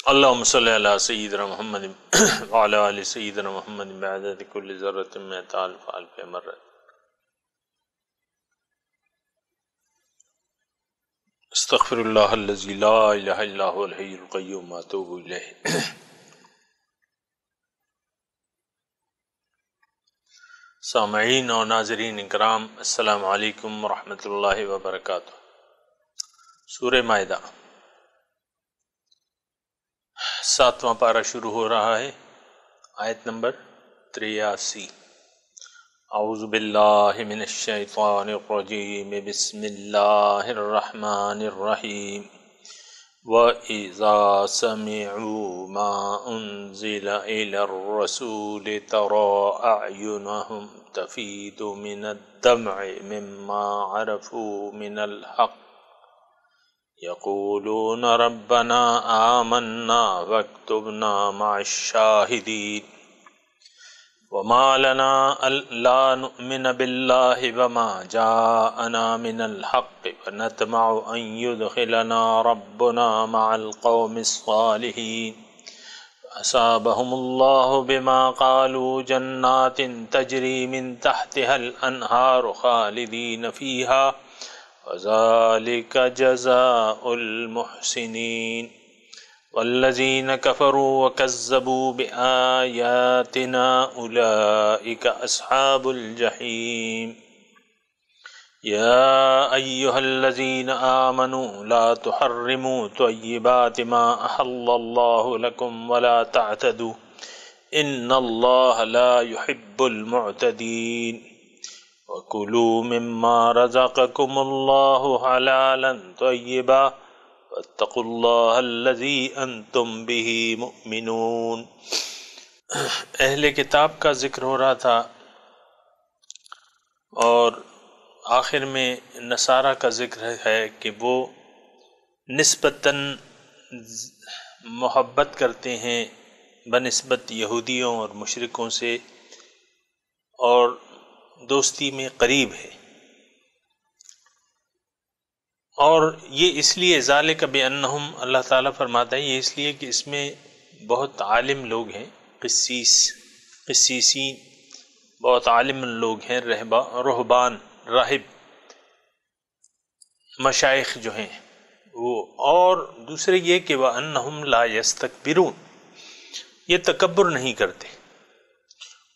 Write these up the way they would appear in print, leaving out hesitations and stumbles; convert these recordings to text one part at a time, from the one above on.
اللهم صل على سيدنا محمد وعلى آل سيدنا محمد بعدد كل ذرة مئة ألف ألف مرة. استغفر الله الذي لا إله إلا هو الحي القيوم وأتوب إليه. سامعین اور ناظرین اکرام، السلام علیکم ورحمۃ اللہ وبرکاتہ۔ سورہ مائدہ 7واں پارہ شروع ہو رہا ہے، آیت نمبر 83۔ اعوذ باللہ من الشیطان الرجیم، بسم اللہ الرحمن الرحیم۔ وَإِذَا سَمِعُوا مَا أُنزِلَ إِلَى الرَّسُولِ تَرَىٰ أَعْيُنَهُمْ تَفِيضُ مِنَ الدَّمْعِ مِمَّا عَرَفُوا مِنَ الْحَقِّ يَقُولُونَ رَبَّنَا آمَنَّا وَاكْتُبْنَا مَعَ الشَّاهِدِينَ۔ وَمَا لَنَا أَلَّا نُؤْمِنَ بِاللَّهِ وَمَا جَاءَنَا مِنَ الْحَقِّ وَنَطْمَعُ أَن يُدْخِلَنَا رَبُّنَا مَعَ الْقَوْمِ الصَّالِحِينَ۔ فَأَصَابَهُمُ اللَّهُ بِمَا قَالُوا جَنَّاتٍ تَجْرِي مِن تَحْتِهَا الْأَنْهَارُ خَالِدِينَ فِيهَا وَذَلِكَ جَزَاءُ الْمُحْسِنِينَ۔ والذین کفروا وکذبوا بآیاتنا اولئک اصحاب الجحیم۔ یا ایہا الذین آمنوا لا تحرموا طیبات ما احل اللہ لکم ولا تعتدوا ان اللہ لا يحب المعتدین۔ وکلوا مما رزقکم اللہ حلالا طیبا واتقوا اللہ الذی انتم بہ مؤمنون۔ اہل کتاب کا ذکر ہو رہا تھا اور آخر میں نصارہ کا ذکر ہے کہ وہ نسبتاً محبت کرتے ہیں بنسبت یہودیوں اور مشرکوں سے اور دوستی میں قریب ہے، اور یہ اس لیے ذالک بانہم، اللہ تعالیٰ فرماتا ہے یہ اس لیے کہ اس میں بہت عالم لوگ ہیں، قسیسین بہت عالم لوگ ہیں، رہبان راہب مشائخ جو ہیں وہ، اور دوسرے یہ کہ وانہم لا یستکبرون، یہ تکبر نہیں کرتے،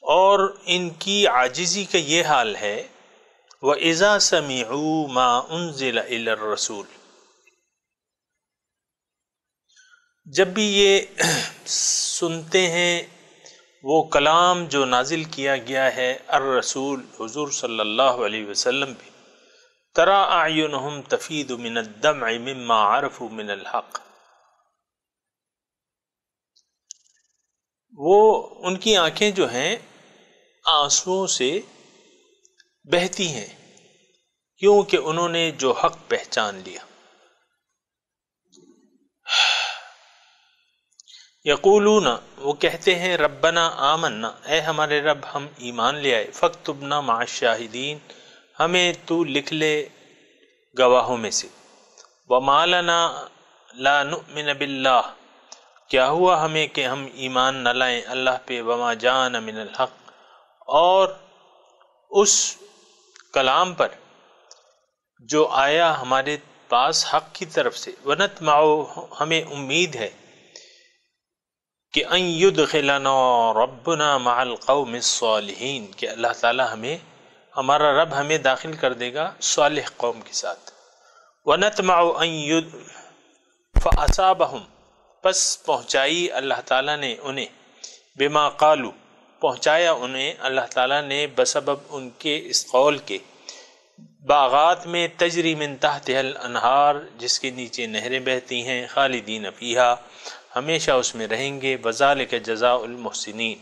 اور ان کی عاجزی کا یہ حال ہے وَإِذَا سَمِعُوا مَا أُنزِلَ إِلَى الرَّسُولِ، جب بھی یہ سنتے ہیں وہ کلام جو نازل کیا گیا ہے الرسول حضور صلی اللہ علیہ وسلم پہ، تَرَىٰ أَعْيُنُهُمْ تَفِيضُ مِنَ الدَّمْعِ مِمَّا عَرَفُوا مِنَ الْحَقِّ، وہ ان کی آنکھیں جو ہیں آنسوؤں سے بہتی ہیں کیونکہ انہوں نے جو حق پہچان لیا۔ یقولون، وہ کہتے ہیں ربنا آمنا، اے ہمارے رب ہم ایمان لے آئے، فاکتبنا مع الشاہدین، ہمیں تو لکھ لے گواہوں میں سے۔ وما لنا لا نؤمن باللہ، کیا ہوا ہمیں کہ ہم ایمان نہ لائیں اللہ پہ، وما جاءنا من الحق، اور اس کلام پر جو آیا ہمارے پاس حق کی طرف سے، ونطمع، ہمیں امید ہے کہ ان یدخلنا ربنا مع القوم الصالحین، کہ اللہ تعالی ہمیں، ہمارا رب ہمیں داخل کر دے گا صالح قوم کے ساتھ۔ ونطمع ان فاصابہم، پس پہنچائی اللہ تعالیٰ نے انہیں، بما قالوا، پہنچایا انہیں اللہ تعالیٰ نے بسبب ان کے اس قول کے، باغات میں تجری من تحتها الانہار، جس کے نیچے نہریں بہتی ہیں، خالدین فیہا، ہمیشہ اس میں رہیں گے، وذالک جزاء المحسنین،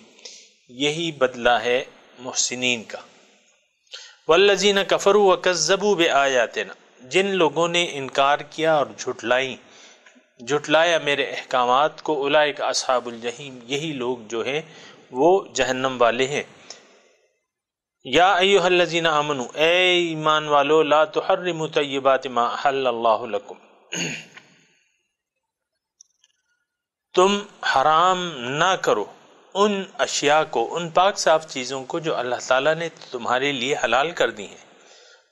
یہی بدلہ ہے محسنین کا۔ والذین کفروا وکذبوا بآیاتنا، جن لوگوں نے انکار کیا اور جھٹلایا میرے احکامات کو، اولئک اصحاب الجحیم، یہی لوگ جو ہیں وہ جہنم والے ہیں۔ یا ایہا الذین آمنوا، اے ایمان والو، لا تحرموا طیبات ما احل اللہ لکم، تم حرام نہ کرو ان اشیاء کو، ان پاک صاف چیزوں کو جو اللہ تعالیٰ نے تمہارے لیے حلال کر دی ہیں۔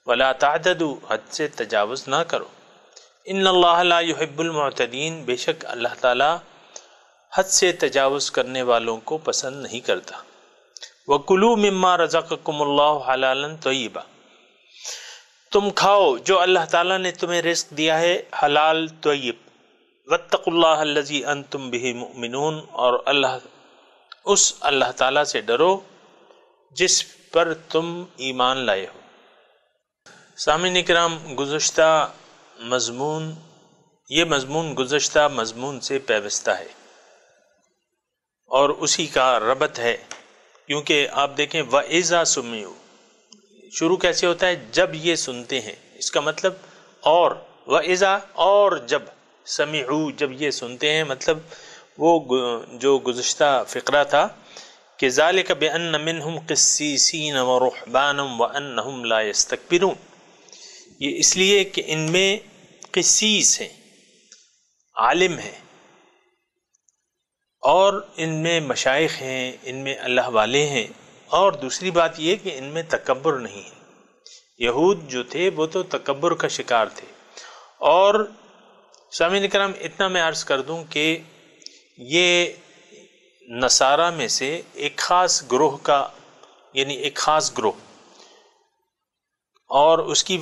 ولا تعتدوا، حد سے تجاوز نہ کرو۔ ان اللہ لا يحب المعتدین، بے شک اللہ تعالیٰ حد سے تجاوز کرنے والوں کو پسند نہیں کرتا۔ وَكُلُوا مِمَّا رَزَقَكُمُ اللَّهُ حَلَالًا طَيِّبًا، تم کھاؤ جو اللہ تعالیٰ نے تمہیں رزق دیا ہے حلال طیب۔ وَاتَّقُوا اللَّهَ الَّذِي أَنْتُمْ بِهِ مُؤْمِنُونَ، اور اس اللہ تعالیٰ سے ڈرو جس پر تم ایمان لائے ہو۔ سامعین کرام، گزشتہ مضمون، یہ مضمون گزشتہ مضمون سے پیوستہ ہے اور اسی کا ربط ہے، کیونکہ آپ دیکھیں وَإِذَا سُمِعُوا شروع کیسے ہوتا ہے؟ جب یہ سنتے ہیں، اس کا مطلب اور، وَإِذَا اور جب، سَمِعُوا جب یہ سنتے ہیں، مطلب وہ جو گزشتہ فقرہ تھا کہ ذَلِكَ بِأَنَّ مِنْهُمْ قِسِّيسِينَ وَرُحْبَانًا وَأَنَّهُمْ لَا يَسْتَكْبِرُونَ، یہ اس لیے کہ ان میں قسیس ہیں، عالم ہیں، اور ان میں مشائخ ہیں، ان میں اللہ والے ہیں، اور دوسری بات یہ کہ ان میں تکبر نہیں ہے۔ یہود جو تھے وہ تو تکبر کا شکار تھے۔ اور سامعین کرام، اتنا میں عرض کر دوں کہ یہ نصارہ میں سے ایک خاص گروہ کا، یعنی ایک خاص گروہ، اور اس کی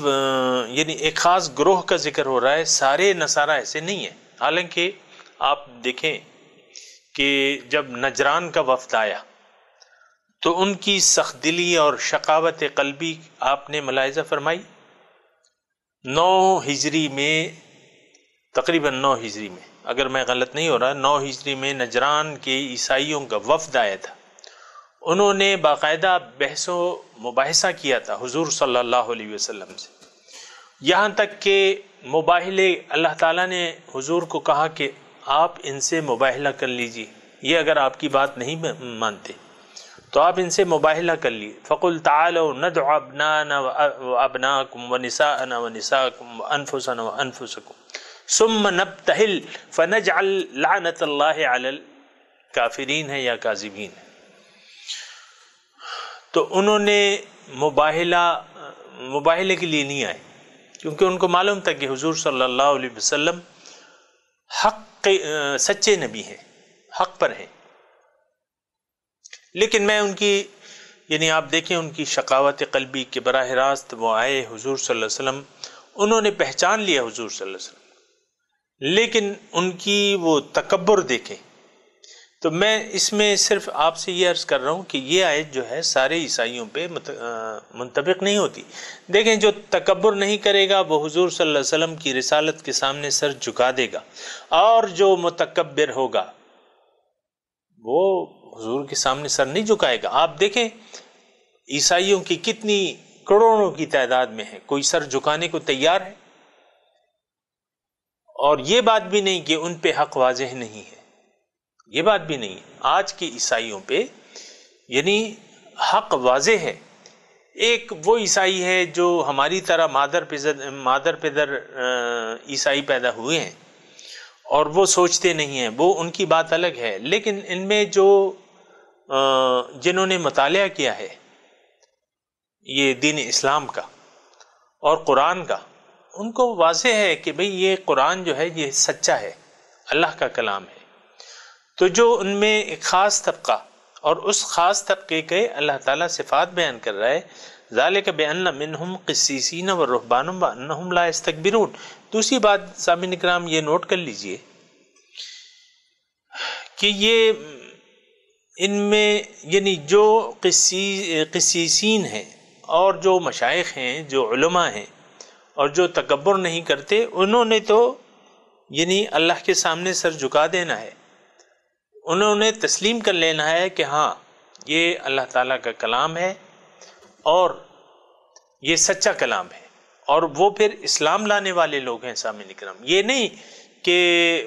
یعنی ایک خاص گروہ کا ذکر ہو رہا ہے، سارے نصارہ ایسے نہیں ہیں۔ حالانکہ آپ دیکھیں کہ جب نجران کا وفد آیا تو ان کی سخت دلی اور شقاوت قلبی آپ نے ملاحظہ فرمائی۔ 9 ہجری میں، تقریباً 9 ہجری میں، اگر میں غلط نہیں ہو رہا، 9 ہجری میں نجران کے عیسائیوں کا وفد آیا تھا۔ انہوں نے باقاعدہ بحث و مباحثہ کیا تھا حضور صلی اللہ علیہ وسلم سے، یہاں تک کہ مباہلے، اللہ تعالیٰ نے حضور کو کہا کہ آپ ان سے مباہلہ کر لیجئے، یہ اگر آپ کی بات نہیں مانتے تو آپ ان سے مباہلہ کر لیجئے۔ فَقُلْ تَعَالَوْا نَدْعُ أَبْنَاءَنَا وَأَبْنَاءَكُمْ وَنِسَاءَنَا وَنِسَاءَكُمْ وَأَنفُسَنَا وَأَنفُسَكُمْ ثُمَّ نَبْتَهِلْ فَنَجْعَلْ لَعْنَةَ اللَّهِ عَلَى الْكَافِرِينَ ہے یا کاذبین ہے۔ تو انہوں نے مباہلے کے لیے نہیں آئے، کیونکہ ان کو معلوم تھا کہ حضور صلی اللہ علیہ وسلم حق سچے نبی ہیں، حق پر ہیں۔ لیکن میں ان کی، یعنی آپ دیکھیں ان کی شقاوت قلبی کے براہ راست وہ آئے حضور صلی اللہ علیہ وسلم، انہوں نے پہچان لیا حضور صلی اللہ علیہ وسلم، لیکن ان کی وہ تکبر دیکھیں۔ تو میں اس میں صرف آپ سے یہ عرض کر رہا ہوں کہ یہ آیت جو ہے سارے عیسائیوں پہ منطبق نہیں ہوتی۔ دیکھیں جو تکبر نہیں کرے گا وہ حضور صلی اللہ علیہ وسلم کی رسالت کے سامنے سر جھکا دے گا، اور جو متکبر ہوگا وہ حضور کے سامنے سر نہیں جھکائے گا۔ آپ دیکھیں عیسائیوں کی کتنی کروڑوں کی تعداد میں ہے، کوئی سر جھکانے کو تیار ہے؟ اور یہ بات بھی نہیں کہ ان پہ حق واضح نہیں ہے، یہ بات بھی نہیں ہے۔ آج کے عیسائیوں پہ یعنی حق واضح ہے۔ ایک وہ عیسائی ہے جو ہماری طرح مادر پدر عیسائی پیدا ہوئے ہیں اور وہ سوچتے نہیں ہیں، وہ ان کی بات الگ ہے، لیکن ان میں جو جنہوں نے مطالعہ کیا ہے یہ دین اسلام کا اور قرآن کا، ان کو واضح ہے کہ بھئی یہ قرآن جو ہے یہ سچا ہے، اللہ کا کلام ہے۔ تو جو ان میں ایک خاص طبقہ، اور اس خاص طبقے کے اللہ تعالیٰ صفات بیان کر رہا ہے، ذَلِكَ بِأَنَّ مِنْهُمْ قِسِّيسِينَ وَرُهْبَانًا وَأَنَّهُمْ لَا يَسْتَكْبِرُونَ۔ دوسری بات سامعین کرام یہ نوٹ کر لیجئے کہ یہ ان میں یعنی جو قسیسین ہیں اور جو مشائخ ہیں، جو علماء ہیں اور جو تکبر نہیں کرتے، انہوں نے تو یعنی اللہ کے سامنے سر جھکا دینا ہے، انہوں نے تسلیم کر لینا ہے کہ ہاں یہ اللہ تعالیٰ کا کلام ہے اور یہ سچا کلام ہے، اور وہ پھر اسلام لانے والے لوگ ہیں۔ سامعین کرام یہ نہیں کہ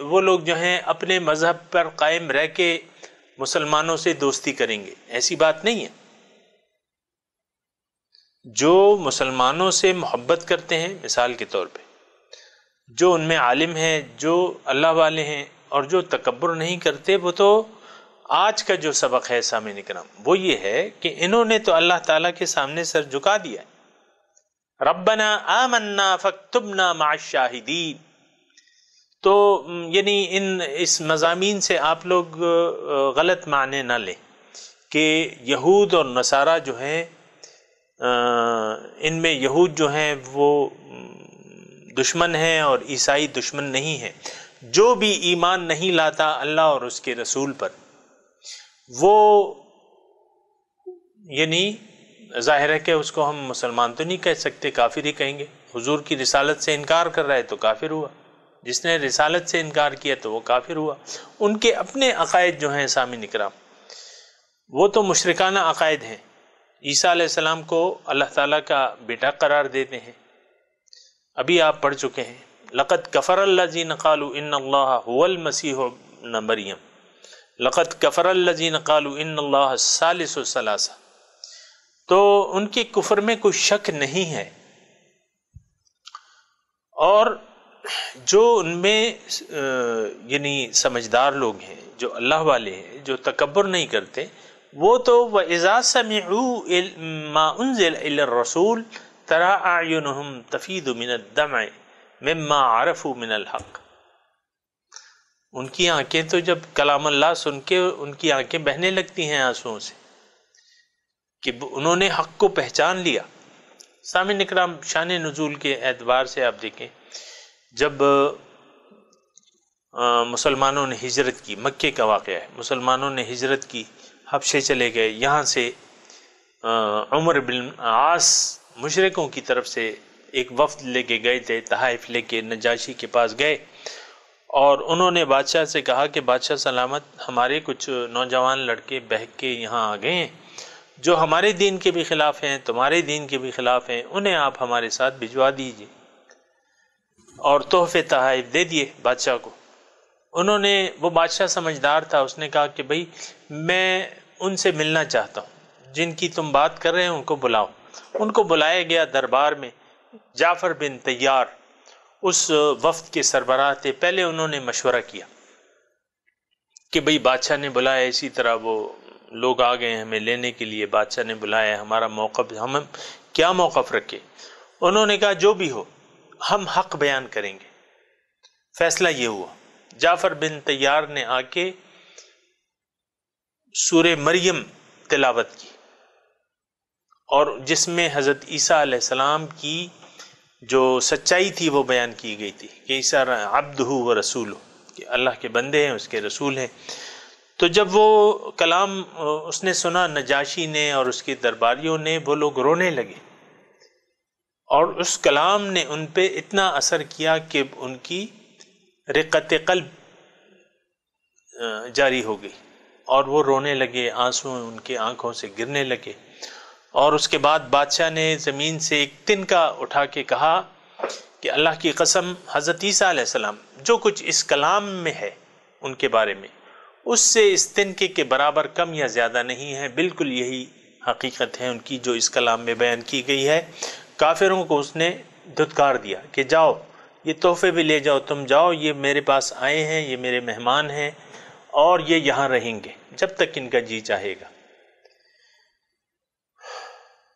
وہ لوگ جو ہیں اپنے مذہب پر قائم رہ کے مسلمانوں سے دوستی کریں گے، ایسی بات نہیں ہے۔ جو مسلمانوں سے محبت کرتے ہیں، مثال کے طور پہ جو ان میں عالم ہیں، جو اللہ والے ہیں اور جو تکبر نہیں کرتے وہ تو آج کا جو سبق ہے سامعین کرام وہ یہ ہے کہ انہوں نے تو اللہ تعالیٰ کے سامنے سر جھکا دیا، ربنا آمنا فاکتبنا مع الشاہدین۔ تو یعنی اس مضامین سے آپ لوگ غلط معنی نہ لیں کہ یہود اور نصارہ جو ہیں ان میں یہود جو ہیں وہ دشمن ہیں اور عیسائی دشمن نہیں ہیں۔ جو بھی ایمان نہیں لاتا اللہ اور اس کے رسول پر وہ یعنی ظاہر ہے کہ اس کو ہم مسلمان تو نہیں کہہ سکتے، کافر ہی کہیں گے۔ حضور کی رسالت سے انکار کر رہا ہے تو کافر ہوا، جس نے رسالت سے انکار کیا تو وہ کافر ہوا۔ ان کے اپنے عقائد جو ہیں سامعین کرام وہ تو مشرکانہ عقائد ہیں۔ عیسیٰ علیہ السلام کو اللہ تعالیٰ کا بیٹا قرار دیتے ہیں، ابھی آپ پڑھ چکے ہیں لقد کفر الذین قالوا ان اللہ هو المسیح ابن مریم، لقد کفر الذین قالوا ان اللہ ثالث ثلاثہ۔ تو ان کے کفر میں کوئی شک نہیں ہے، اور جو ان میں یعنی سمجھدار لوگ ہیں، جو اللہ والے ہیں، جو تکبر نہیں کرتے، وہ تو وَإِذَا سَمِعُوا مَا أُنزِلَ إِلَى الرَّسُولِ تَرَىٰ أَعْيُنَهُمْ تَفِيضُ مِنَ الدَّمْعِ مِمَّا عَرَفُوا مِنَ الْحَقِّ۔ ان کی آنکھیں تو جب کلام اللہ سن کے ان کی آنکھیں بہنے لگتی ہیں آنسوؤں سے کہ انہوں نے حق کو پہچان لیا۔ سامعین اکرام، شان نزول کے اعتبار سے آپ دیکھیں، جب مسلمانوں نے ہجرت کی، مکے کا واقعہ ہے، مسلمانوں نے ہجرت کی، حبشے چلے گئے، یہاں سے عمر بن عاص مشرکوں کی طرف سے ایک وفد لے کے گئے تھے، تحائف لے کے نجاشی کے پاس گئے اور انہوں نے بادشاہ سے کہا کہ بادشاہ سلامت، ہمارے کچھ نوجوان لڑکے بہک کے یہاں آ گئے ہیں جو ہمارے دین کے بھی خلاف ہیں، تمہارے دین کے بھی خلاف ہیں، انہیں آپ ہمارے ساتھ بھجوا دیجیے۔ اور تحفے تحائف دے دیے بادشاہ کو۔ انہوں نے، وہ بادشاہ سمجھدار تھا، اس نے کہا کہ بھئی میں ان سے ملنا چاہتا ہوں، جن کی تم بات کر رہے ہیں ان کو بلاؤ۔ ان کو بلایا گیا دربار میں، جعفر بن طیار اس وفد کے سربراہ تھے۔ پہلے انہوں نے مشورہ کیا کہ بھئی بادشاہ نے بلایا، اسی طرح وہ لوگ آ گئے ہمیں لینے کے لیے، بادشاہ نے بلایا، ہمارا موقف، ہم کیا موقف رکھے؟ انہوں نے کہا جو بھی ہو ہم حق بیان کریں گے۔ فیصلہ یہ ہوا، جعفر بن طیار نے آ کے سورہ مریم تلاوت کی، اور جس میں حضرت عیسیٰ علیہ السلام کی جو سچائی تھی وہ بیان کی گئی تھی کہ عیسیٰ عبدہ و رسولہ، کہ اللہ کے بندے ہیں، اس کے رسول ہیں۔ تو جب وہ کلام اس نے سنا، نجاشی نے اور اس کے درباریوں نے، وہ لوگ رونے لگے، اور اس کلام نے ان پہ اتنا اثر کیا کہ ان کی رقت قلب جاری ہو گئی، اور وہ رونے لگے، آنسو ان کے آنکھوں سے گرنے لگے۔ اور اس کے بعد بادشاہ نے زمین سے ایک تنکا اٹھا کے کہا کہ اللہ کی قسم، حضرت عیسیٰ علیہ السلام جو کچھ اس کلام میں ہے ان کے بارے میں، اس سے اس تنکے کے برابر کم یا زیادہ نہیں ہے، بالکل یہی حقیقت ہے ان کی جو اس کلام میں بیان کی گئی ہے۔ کافروں کو اس نے دھتکار دیا کہ جاؤ، یہ تحفے بھی لے جاؤ، تم جاؤ، یہ میرے پاس آئے ہیں، یہ میرے مہمان ہیں، اور یہ یہاں رہیں گے جب تک ان کا جی چاہے گا۔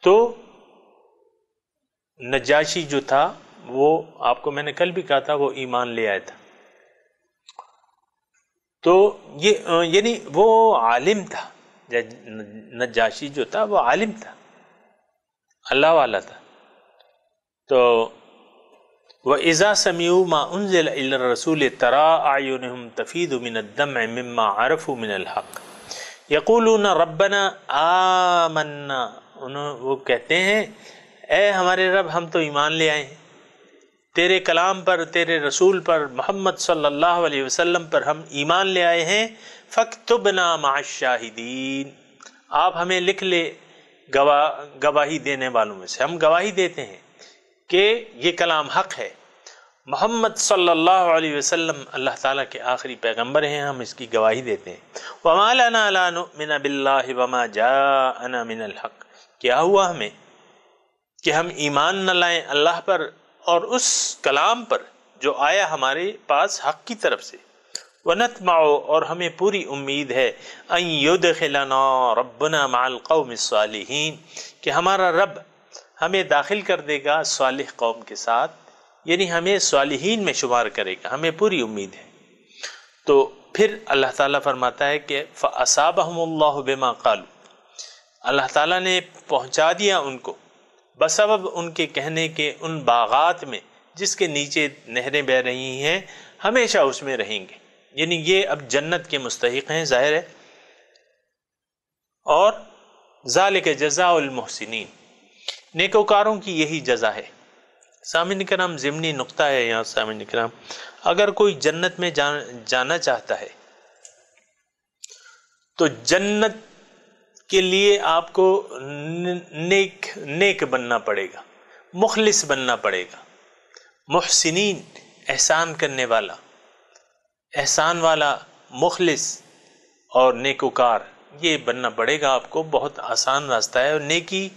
تو نجاشی جو تھا، وہ آپ کو میں نے کل بھی کہا تھا، وہ ایمان لے آیا تھا۔ تو یہ یعنی وہ عالم تھا، نجاشی جو تھا وہ عالم تھا، اللہ والا تھا۔ تو وَإِذَا سَمِعُوا مَا أُنزِلَ إِلَى الرَّسُولِ تَرَىٰ أَعْيُنَهُمْ تَفِيضُ مِنَ الدَّمْعِ مِمَّا عَرَفُوا مِنَ الْحَقِّ يَقُولُونَ رَبَّنَا آمَنَّا، وہ کہتے ہیں اے ہمارے رب، ہم تو ایمان لے آئے ہیں تیرے کلام پر، تیرے رسول پر، محمد صلی اللہ علیہ وسلم پر ہم ایمان لے آئے ہیں، فَاكْتُبْنَا مَعَ الشَّاهِدِينَ، آپ ہمیں لکھ لے گواہی دینے والوں میں سے۔ ہم گواہی دیتے ہیں کہ یہ کلام حق ہے، محمد صلی اللہ علیہ وسلم اللہ تعالیٰ کے آخری پیغمبر ہیں، ہم اس کی گواہی دیتے ہیں۔ وَمَا لَنَا لَا نُؤْمِنَ بِاللَّهِ وَمَا جَاءَنَا مِنَ الْحَقِّ، کیا ہوا ہمیں کہ ہم ایمان نہ لائیں اللہ پر اور اس کلام پر جو آیا ہمارے پاس حق کی طرف سے، وَنَطْمَعُ اور ہمیں پوری امید ہے أَن يُدْخِلَنَا رَبُّنَا مَعَ الْقَوْمِ الصَّالِحِينَ کہ ہمارا رب ہمیں داخل کر دے گا صالح قوم کے ساتھ، یعنی ہمیں صالحین میں شمار کرے گا، ہمیں پوری امید ہے۔ تو پھر اللہ تعالیٰ فرماتا ہے کہ فَأَصَابَهُمُ اللَّهُ بِمَا قَالُوا، اللہ تعالیٰ نے پہنچا دیا ان کو بسبب ان کے کہنے کے ان باغات میں جس کے نیچے نہریں بہہ رہی ہیں، ہمیشہ اس میں رہیں گے، یعنی یہ اب جنت کے مستحق ہیں، ظاہر ہے۔ اور ذالک جزاء المحسنین، نیکوکاروں کی یہی جزا ہے۔ سامعین کرام، ضمنی نقطہ ہے یہاں سامعین کرام، اگر کوئی جنت میں جانا چاہتا ہے تو جنت کے لیے آپ کو نیک بننا پڑے گا، مخلص بننا پڑے گا، محسنین احسان کرنے والا، احسان والا، مخلص اور نیکوکار، یہ بننا پڑے گا آپ کو۔ بہت آسان راستہ ہے، اور نیکی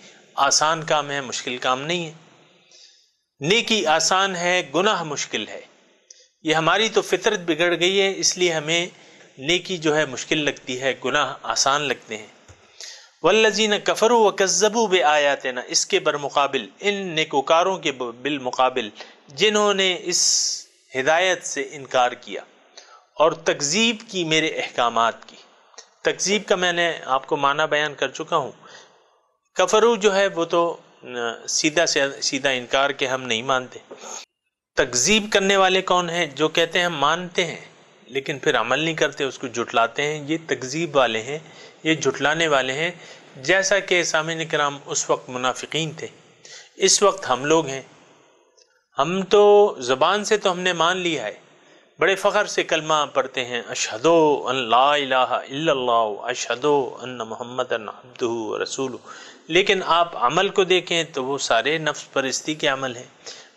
آسان کام ہے، مشکل کام نہیں ہے۔ نیکی آسان ہے، گناہ مشکل ہے۔ یہ ہماری تو فطرت بگڑ گئی ہے، اس لیے ہمیں نیکی جو ہے مشکل لگتی ہے، گناہ آسان لگتے ہیں۔ والذین کفروا وکذبوا بآیاتنا، اس کے برمقابل، ان نیکوکاروں کے بالمقابل جنہوں نے اس ہدایت سے انکار کیا اور تکذیب کی میرے احکامات کی۔ تکذیب کا میں نے آپ کو معنی بیان کر چکا ہوں۔ کفرو جو ہے وہ تو سیدھا سے سیدھا انکار کے ہم نہیں مانتے۔ تکذیب کرنے والے کون ہیں؟ جو کہتے ہیں ہم مانتے ہیں لیکن پھر عمل نہیں کرتے، اس کو جھٹلاتے ہیں، یہ تکذیب والے ہیں، یہ جھٹلانے والے ہیں۔ جیسا کہ سامعین کرام اس وقت منافقین تھے، اس وقت ہم لوگ ہیں۔ ہم تو زبان سے تو ہم نے مان لیا ہے، بڑے فخر سے کلمہ پڑھتے ہیں، اشہدو ان لا الہ الا اللہ، اشہدو ان محمد عبدہ ورسولہ، لیکن آپ عمل کو دیکھیں تو وہ سارے نفس پرستی کے عمل ہیں،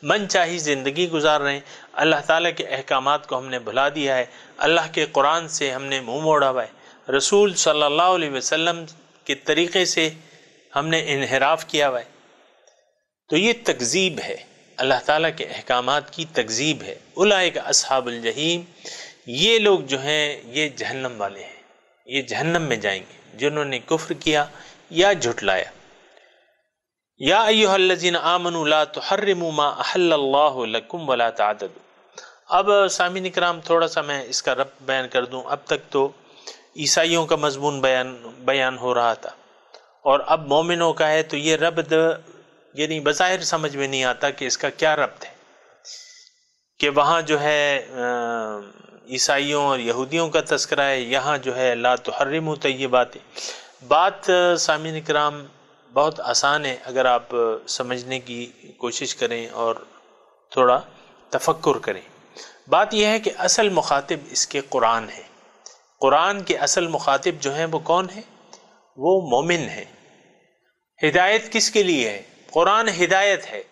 من چاہی زندگی گزار رہے ہیں۔ اللہ تعالیٰ کے احکامات کو ہم نے بھلا دیا ہے، اللہ کے قرآن سے ہم نے منہ موڑا ہوا ہے، رسول صلی اللہ علیہ وسلم کے طریقے سے ہم نے انحراف کیا ہوا ہے۔ تو یہ تکذیب ہے، اللہ تعالیٰ کے احکامات کی تکذیب ہے۔ اولئک اصحاب الجحیم، یہ لوگ جو ہیں یہ جہنم والے ہیں، یہ جہنم میں جائیں گے جنہوں نے کفر کیا یا جھٹلایا۔ یا ایھا الذین آمنوا لا تحرموا ما احل اللہ لکم ولا تعتدوا۔ اب سامعین کرام تھوڑا سا میں اس کا ربط بیان کر دوں۔ اب تک تو عیسائیوں کا مضمون بیان ہو رہا تھا، اور اب مومنوں کا ہے، تو یہ ربط یعنی بظاہر سمجھ میں نہیں آتا کہ اس کا کیا ربط ہے، کہ وہاں جو ہے عیسائیوں اور یہودیوں کا تذکرہ ہے، یہاں جو ہے لا تحرموا طیبات۔ بات سامعین کرام بہت آسان ہے اگر آپ سمجھنے کی کوشش کریں اور تھوڑا تفکر کریں۔ بات یہ ہے کہ اصل مخاطب اس کے قرآن ہے، قرآن کے اصل مخاطب جو ہیں وہ کون ہیں؟ وہ مومن ہیں۔ ہدایت کس کے لیے ہے؟ قرآن ہدایت ہے،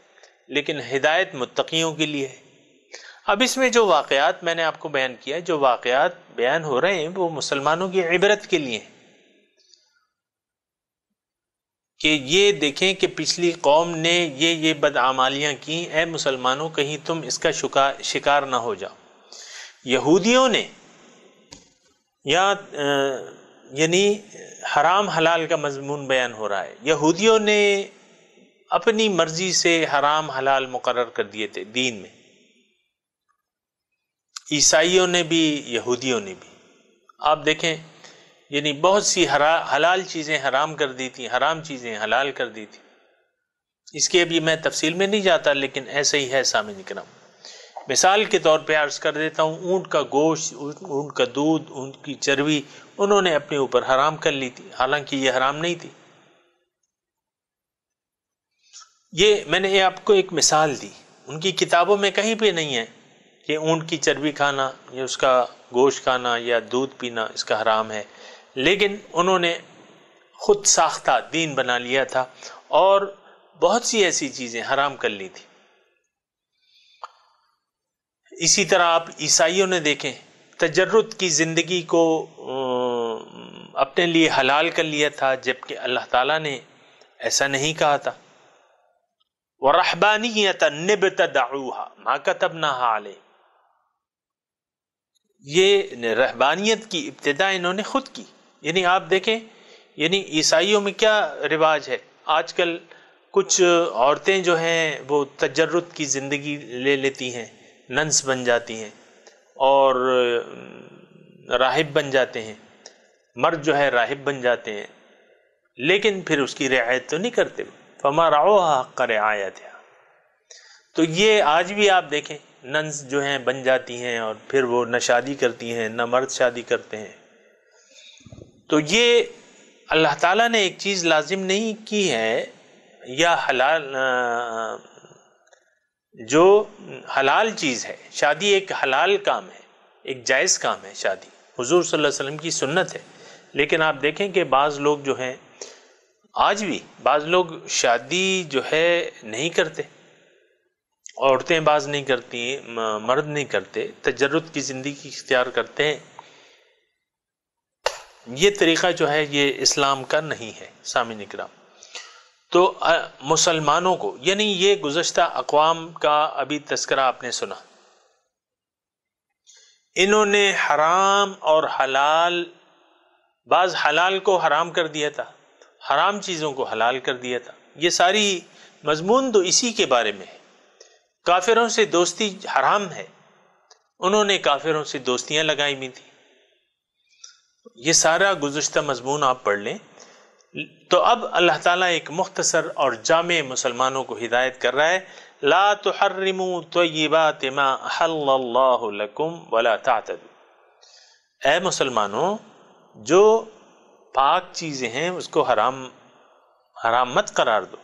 لیکن ہدایت متقیوں کے لیے ہے۔ اب اس میں جو واقعات میں نے آپ کو بیان کیا، جو واقعات بیان ہو رہے ہیں وہ مسلمانوں کی عبرت کے لیے ہیں، کہ یہ دیکھیں کہ پچھلی قوم نے یہ بدعمالیاں کی، اے مسلمانوں کہیں تم اس کا شکار نہ ہو جاؤ۔ یہودیوں نے یعنی حرام حلال کا مضمون بیان ہو رہا ہے، یہودیوں نے اپنی مرضی سے حرام حلال مقرر کر دیے تھے دین میں، عیسائیوں نے بھی، یہودیوں نے بھی۔ آپ دیکھیں یعنی بہت سی حلال چیزیں حرام کر دی تھی، حرام چیزیں حلال کر دی تھی۔ اس کی ابھی میں تفصیل میں نہیں جاتا، لیکن ایسا ہی ہے سامعین کرام۔ مثال کے طور پہ عرض کر دیتا ہوں، اونٹ کا گوشت، اونٹ کا دودھ، اونٹ کی چربی انہوں نے اپنے اوپر حرام کر لی تھی، حالانکہ یہ حرام نہیں تھی۔ یہ میں نے آپ کو ایک مثال دی، ان کی کتابوں میں کہیں پہ نہیں ہے کہ اونٹ کی چربی کھانا یا اس کا گوشت کھانا یا دودھ پینا اس کا حرام ہے، لیکن انہوں نے خود ساختہ دین بنا لیا تھا اور بہت سی ایسی چیزیں حرام کر لی تھی۔ اسی طرح آپ عیسائیوں نے دیکھیں، تجرد کی زندگی کو اپنے لیے حلال کر لیا تھا، جبکہ اللہ تعالیٰ نے ایسا نہیں کہا تھا۔ وَرَحْبَانِيَّةً ابْتَدَعُوهَا مَا كَتَبْنَاهَا عَلَيْهِمْ، یہ رہبانیت کی ابتدا انہوں نے خود کی. یعنی آپ دیکھیں، یعنی عیسائیوں میں کیا رواج ہے، آج کل کچھ عورتیں جو ہیں وہ تجرد کی زندگی لے لیتی ہیں، ننس بن جاتی ہیں اور راہب بن جاتے ہیں، مرد جو ہے راہب بن جاتے ہیں، لیکن پھر اس کی رعایت تو نہیں کرتے. فما رعوها حق رعایتها. تو یہ آج بھی آپ دیکھیں ننس جو ہیں بن جاتی ہیں اور پھر وہ نہ شادی کرتی ہیں نہ مرد شادی کرتے ہیں. تو یہ اللہ تعالیٰ نے ایک چیز لازم نہیں کی ہے، یا حلال جو حلال چیز ہے، شادی ایک حلال کام ہے، ایک جائز کام ہے شادی، حضور صلی اللہ علیہ وسلم کی سنت ہے. لیکن آپ دیکھیں کہ بعض لوگ جو ہیں، آج بھی بعض لوگ شادی جو ہے نہیں کرتے، عورتیں بعض نہیں کرتی، مرد نہیں کرتے، تجرد کی زندگی اختیار کرتے ہیں. یہ طریقہ جو ہے یہ اسلام کا نہیں ہے. سامعین اکرام، تو مسلمانوں کو، یعنی یہ گزشتہ اقوام کا ابھی تذکرہ آپ نے سنا، انہوں نے حرام اور حلال، بعض حلال کو حرام کر دیا تھا، حرام چیزوں کو حلال کر دیا تھا. یہ ساری مضمون تو اسی کے بارے میں ہے. کافروں سے دوستی حرام ہے، انہوں نے کافروں سے دوستیاں لگائی ہوئی تھی. یہ سارا گزشتہ مضمون آپ پڑھ لیں. تو اب اللہ تعالیٰ ایک مختصر اور جامع مسلمانوں کو ہدایت کر رہا ہے. لا تحرموا طیبات ما احل اللہ لکم ولا تعتدوا. اے مسلمانوں، جو پاک چیزیں ہیں اس کو حرام مت قرار دو.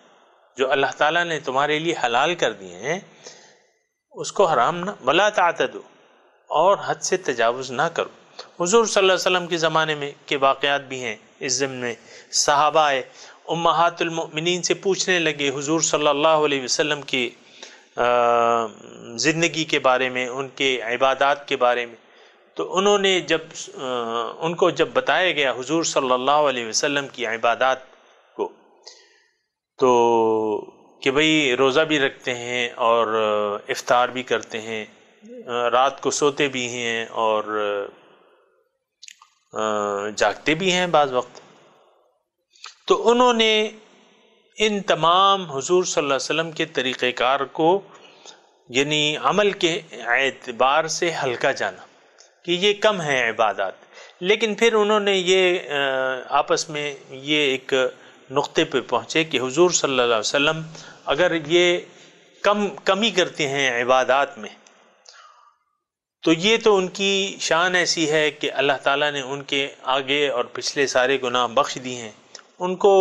جو اللہ تعالیٰ نے تمہارے لیے حلال کر دیے ہیں اس کو حرام نہ، ولا تعتدوا، اور حد سے تجاوز نہ کرو. حضور صلی اللہ علیہ وسلم کے زمانے میں کے واقعات بھی ہیں. اس ضمن میں صحابہ امہات المؤمنین سے پوچھنے لگے حضور صلی اللہ علیہ وسلم کی زندگی کے بارے میں، ان کے عبادات کے بارے میں. تو انہوں نے ان کو جب بتایا گیا حضور صلی اللہ علیہ وسلم کی عبادات کو، تو کہ بھئی روزہ بھی رکھتے ہیں اور افطار بھی کرتے ہیں، رات کو سوتے بھی ہیں اور جاگتے بھی ہیں بعض وقت. تو انہوں نے ان تمام حضور صلی اللہ علیہ وسلم کے طریقہ کار کو، یعنی عمل کے اعتبار سے ہلکا جانا کہ یہ کم ہیں عبادات. لیکن پھر انہوں نے یہ آپس میں یہ ایک نقطے پہ پہنچے کہ حضور صلی اللہ علیہ وسلم اگر یہ کمی کرتے ہیں عبادات میں، تو یہ تو ان کی شان ایسی ہے کہ اللہ تعالیٰ نے ان کے آگے اور پچھلے سارے گناہ بخش دیے ہیں، ان کو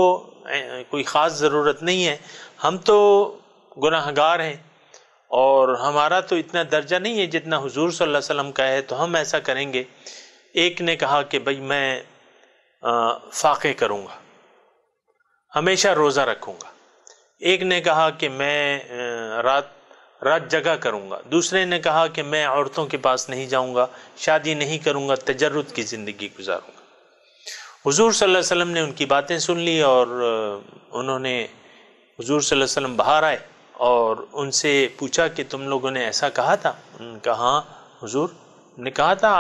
کوئی خاص ضرورت نہیں ہے. ہم تو گناہ گار ہیں اور ہمارا تو اتنا درجہ نہیں ہے جتنا حضور صلی اللہ علیہ وسلم کا ہے، تو ہم ایسا کریں گے. ایک نے کہا کہ بھئی میں فاقے کروں گا، ہمیشہ روزہ رکھوں گا. ایک نے کہا کہ میں رات جگہ کروں گا. دوسرے نے کہا کہ میں عورتوں کے پاس نہیں جاؤں گا، شادی نہیں کروں گا، تجرد کی زندگی گزاروں گا. حضور صلی اللہ علیہ وسلم نے ان کی باتیں سن لی اور انہوں نے، حضور صلی اللہ علیہ وسلم باہر آئے اور ان سے پوچھا کہ تم لوگوں نے ایسا کہا تھا؟ انہوں نے کہا ہاں حضور نے کہا تھا،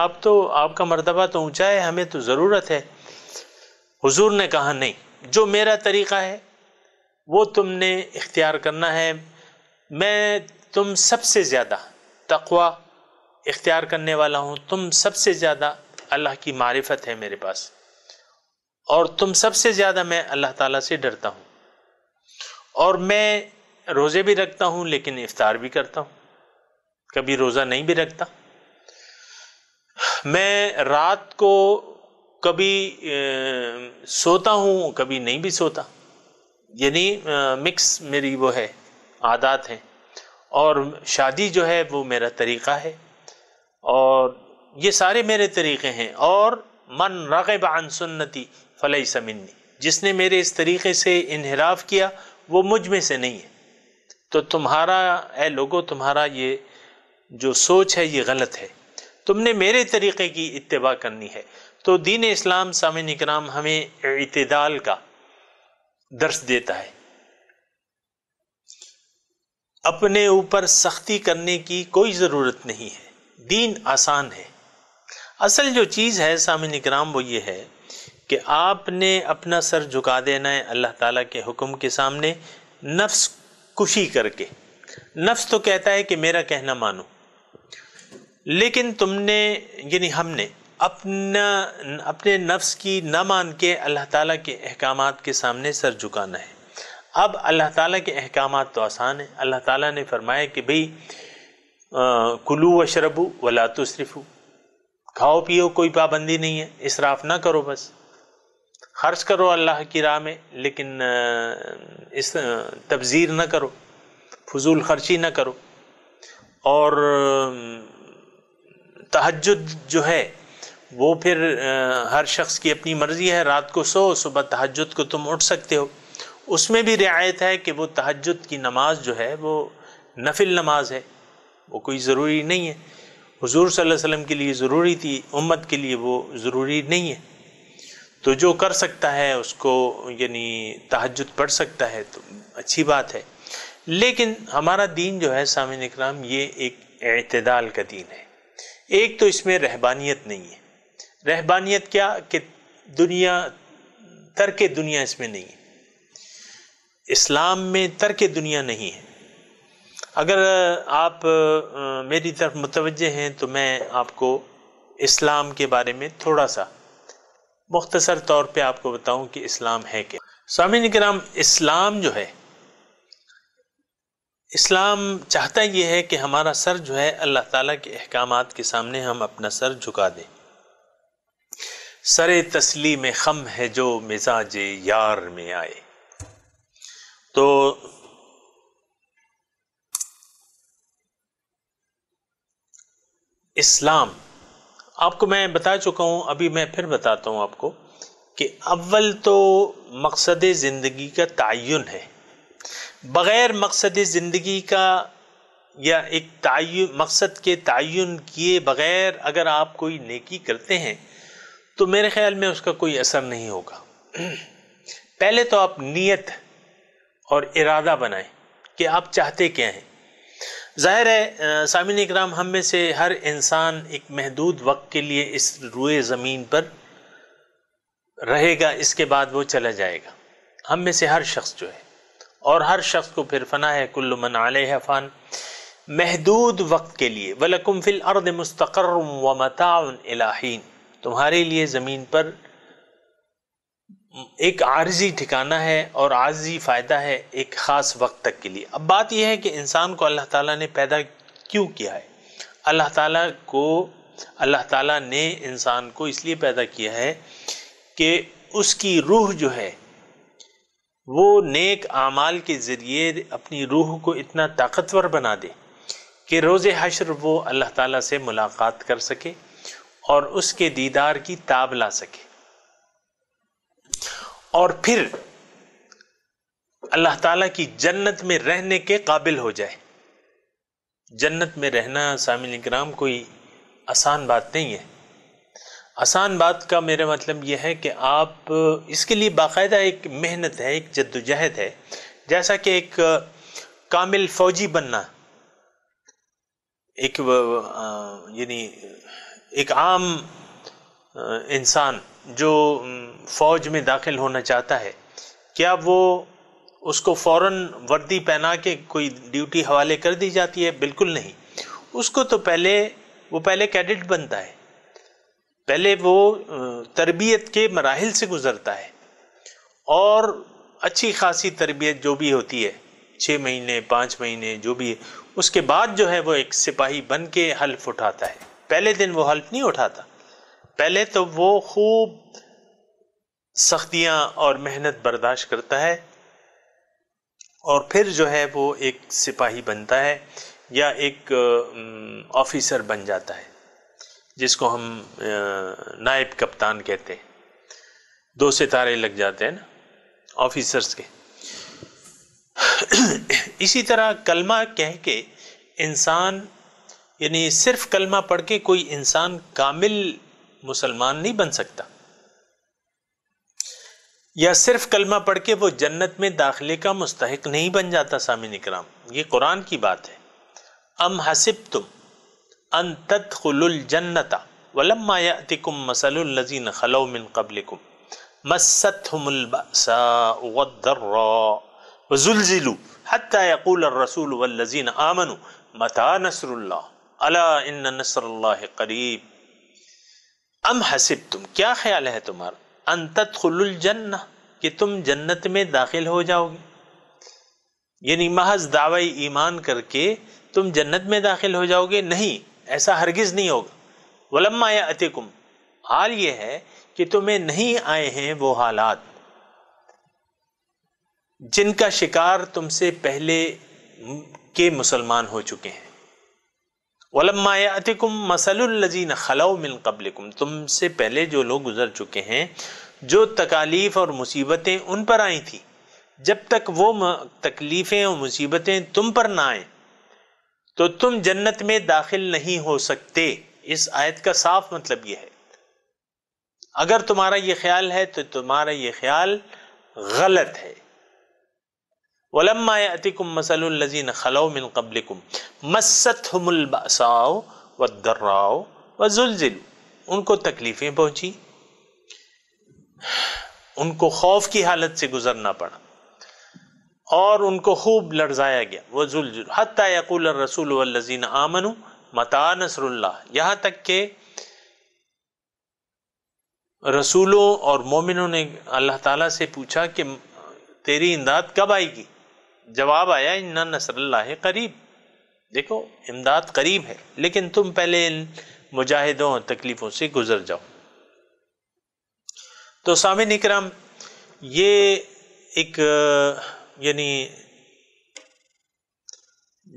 آپ کا مرتبہ تو اونچا ہے، ہمیں تو ضرورت ہے. حضور نے کہا نہیں، جو میرا طریقہ ہے وہ تم نے اختیار کرنا ہے. میں تم سب سے زیادہ تقوی اختیار کرنے والا ہوں، تم سب سے زیادہ اللہ کی معرفت ہے میرے پاس، اور تم سب سے زیادہ میں اللہ تعالیٰ سے ڈرتا ہوں. اور میں روزے بھی رکھتا ہوں لیکن افطار بھی کرتا ہوں، کبھی روزہ نہیں بھی رکھتا. میں رات کو کبھی سوتا ہوں کبھی نہیں بھی سوتا، یعنی مکس میری وہ ہے عادات ہیں. اور شادی جو ہے وہ میرا طریقہ ہے، اور یہ سارے میرے طریقے ہیں. اور من رغب عن سنتی فلیس منی، جس نے میرے اس طریقے سے انحراف کیا وہ مجھ میں سے نہیں ہے. تو تمہارا اے لوگو، تمہارا یہ جو سوچ ہے یہ غلط ہے، تم نے میرے طریقے کی اتباع کرنی ہے. تو دین اسلام سامعین اکرام ہمیں اعتدال کا درس دیتا ہے. اپنے اوپر سختی کرنے کی کوئی ضرورت نہیں ہے، دین آسان ہے. اصل جو چیز ہے سامعین کرام وہ یہ ہے کہ آپ نے اپنا سر جھکا دینا ہے اللہ تعالیٰ کے حکم کے سامنے نفس کشی کر کے۔ نفس تو کہتا ہے کہ میرا کہنا مانو، لیکن تم نے یعنی ہم نے اپنے نفس کی نہ مان کے اللہ تعالیٰ کے احکامات کے سامنے سر جھکانا ہے۔ اب اللہ تعالیٰ کے احکامات تو آسان ہیں۔ اللہ تعالیٰ نے فرمایا کہ بھئی کلو وشربو ولا تسرفو، کھاؤ پیو کوئی پابندی نہیں ہے، اسراف نہ کرو، بس خرچ کرو اللہ کی راہ میں، لیکن اس تبذیر نہ کرو، فضول خرچی نہ کرو۔ اور تہجد جو ہے وہ پھر ہر شخص کی اپنی مرضی ہے، رات کو سو، صبح تہجد کو تم اٹھ سکتے ہو، اس میں بھی رعایت ہے کہ وہ تہجد کی نماز جو ہے وہ نفل نماز ہے، وہ کوئی ضروری نہیں ہے۔ حضور صلی اللہ علیہ وسلم کے لیے ضروری تھی، امت کے لیے وہ ضروری نہیں ہے، تو جو کر سکتا ہے اس کو یعنی تہجد پڑھ سکتا ہے تو اچھی بات ہے۔ لیکن ہمارا دین جو ہے سامعین اکرام یہ ایک اعتدال کا دین ہے۔ ایک تو اس میں رہبانیت نہیں ہے۔ رہبانیت کیا کہ دنیا، ترک دنیا اس میں نہیں ہے، اسلام میں ترک دنیا نہیں ہے۔ اگر آپ میری طرف متوجہ ہیں تو میں آپ کو اسلام کے بارے میں تھوڑا سا مختصر طور پہ آپ کو بتاؤں کہ اسلام ہے کیا۔ سامعین کرام، اسلام جو ہے، اسلام چاہتا یہ ہے کہ ہمارا سر جو ہے اللہ تعالیٰ کے احکامات کے سامنے ہم اپنا سر جھکا دیں۔ سر تسلیم خم ہے جو مزاج یار میں آئے۔ تو اسلام آپ کو میں بتا چکا ہوں، ابھی میں پھر بتاتا ہوں آپ کو کہ اول تو مقصد زندگی کا تعین ہے۔ بغیر مقصد زندگی کا یا ایک مقصد کے تعین کیے بغیر اگر آپ کوئی نیکی کرتے ہیں تو میرے خیال میں اس کا کوئی اثر نہیں ہوگا۔ پہلے تو آپ نیت اور ارادہ بنائیں کہ آپ چاہتے کیا ہیں۔ ظاہر ہے سامعین اکرام، ہم میں سے ہر انسان ایک محدود وقت کے لیے اس روئے زمین پر رہے گا، اس کے بعد وہ چلا جائے گا، ہم میں سے ہر شخص جو ہے، اور ہر شخص کو پھر فنا ہے، کل من علیہ فان، محدود وقت کے لیے۔ وَلَكُمْ فِي الْأَرْضِ مُسْتَقَرٌّ وَمَتَاعٌ إِلَىٰ حِينٍ، تمہارے لیے زمین پر ایک عارضی ٹھکانہ ہے اور عارضی فائدہ ہے ایک خاص وقت تک کے لیے۔ اب بات یہ ہے کہ انسان کو اللہ تعالیٰ نے پیدا کیوں کیا ہے؟ اللہ تعالیٰ نے انسان کو اس لیے پیدا کیا ہے کہ اس کی روح جو ہے وہ نیک اعمال کے ذریعے اپنی روح کو اتنا طاقتور بنا دے کہ روز حشر وہ اللہ تعالیٰ سے ملاقات کر سکے اور اس کے دیدار کی تاب لا سکے، اور پھر اللہ تعالیٰ کی جنت میں رہنے کے قابل ہو جائے۔ جنت میں رہنا سامعین کرام کوئی آسان بات نہیں ہے۔ آسان بات کا میرا مطلب یہ ہے کہ آپ اس کے لیے باقاعدہ ایک محنت ہے، ایک جدوجہد ہے، جیسا کہ ایک کامل فوجی بننا، یعنی ایک عام انسان جو فوج میں داخل ہونا چاہتا ہے، کیا وہ اس کو فوراً وردی پہنا کے کوئی ڈیوٹی حوالے کر دی جاتی ہے؟ بالکل نہیں۔ اس کو تو پہلے کیڈٹ بنتا ہے، پہلے وہ تربیت کے مراحل سے گزرتا ہے، اور اچھی خاصی تربیت جو بھی ہوتی ہے 6 مہینے 5 مہینے جو بھی ہے، اس کے بعد جو ہے وہ ایک سپاہی بن کے حلف اٹھاتا ہے۔ پہلے دن وہ حلف نہیں اٹھاتا، پہلے تو وہ خوب سختیاں اور محنت برداشت کرتا ہے، اور پھر جو ہے وہ ایک سپاہی بنتا ہے یا ایک آفیسر بن جاتا ہے، جس کو ہم نائب کپتان کہتے ہیں۔ 2 ستارے لگ جاتے ہیں نا آفیسرز کے۔ اسی طرح کلمہ کہہ کے انسان، یعنی صرف کلمہ پڑھ کے کوئی انسان کامل مسلمان نہیں بن سکتا، یا صرف کلمہ پڑھ کے وہ جنت میں داخلے کا مستحق نہیں بن جاتا۔ سامعین اکرام، یہ قرآن کی بات ہے۔ ام حسبتم ان تدخلوا الجنت وَلَمَّا يَأْتِكُمْ مَثَلُ الَّذِينَ خَلَوْا مِن قَبْلِكُمْ مَسَّتْهُمُ الْبَأْسَاءُ وَالضَّرَّاءُ وَزُلْزِلُوا حَتَّى يَقُولَ الرَّسُولُ وَالَّذِينَ آمَنُوا مَتَىٰ نَصْرُ اللَّهِ أَلَا إِنَّ نَصْرَ اللَّهِ قَرِیب۔ ام حسبتم، کیا خیال ہے تمہارا، ان تدخلوا الجنہ، کہ تم جنت میں داخل ہو جاؤ گے، یعنی محض دعوی ایمان کر کے تم جنت میں داخل ہو جاؤ گے؟ نہیں، ایسا ہرگز نہیں ہوگا۔ وَلَمَّا يَأْتِكُمْ، حال یہ ہے کہ تمہیں نہیں آئے ہیں وہ حالات جن کا شکار تم سے پہلے کے مسلمان ہو چکے ہیں۔ وَلَمَّا يَأْتِكُمْ مَثَلُ الَّذِينَ خَلَوْا مِن قَبْلِكُمْ، تم سے پہلے جو لوگ گزر چکے ہیں، جو تکالیف اور مصیبتیں ان پر آئی تھیں، جب تک وہ تکلیفیں اور مصیبتیں تم پر نہ آئیں تو تم جنت میں داخل نہیں ہو سکتے۔ اس آیت کا صاف مطلب یہ ہے، اگر تمہارا یہ خیال ہے تو تمہارا یہ خیال غلط ہے۔ وَلَمَّا يَأْتِكُمْ مَثَلُ الَّذِينَ خَلَوْا مِن قَبْلِكُمْ مَسَّتْهُمُ الْبَأْسَاءُ وَالضَّرَّاءُ وَزُلْزِلُوا، ان کو تکلیفیں پہنچی، ان کو خوف کی حالت سے گزرنا پڑا اور ان کو خوب لرزایا گیا۔ وَزُلْزِلُوا حَتَّى يَقُولَ الرَّسُولُ وَالَّذِينَ آمَنُوا مَتَىٰ نَصْرُ اللَّهِ، یہاں تک کہ رسولوں اور مومنوں نے اللہ تعالیٰ سے پوچھا کہ تیری امداد کب آئے گی؟ جواب آیا اِنَّ نَصْرَ اللَّهِ قریب، دیکھو امداد قریب ہے، لیکن تم پہلے ان مجاہدوں اور تکلیفوں سے گزر جاؤ۔ تو سامعین اکرام، یہ ایک یعنی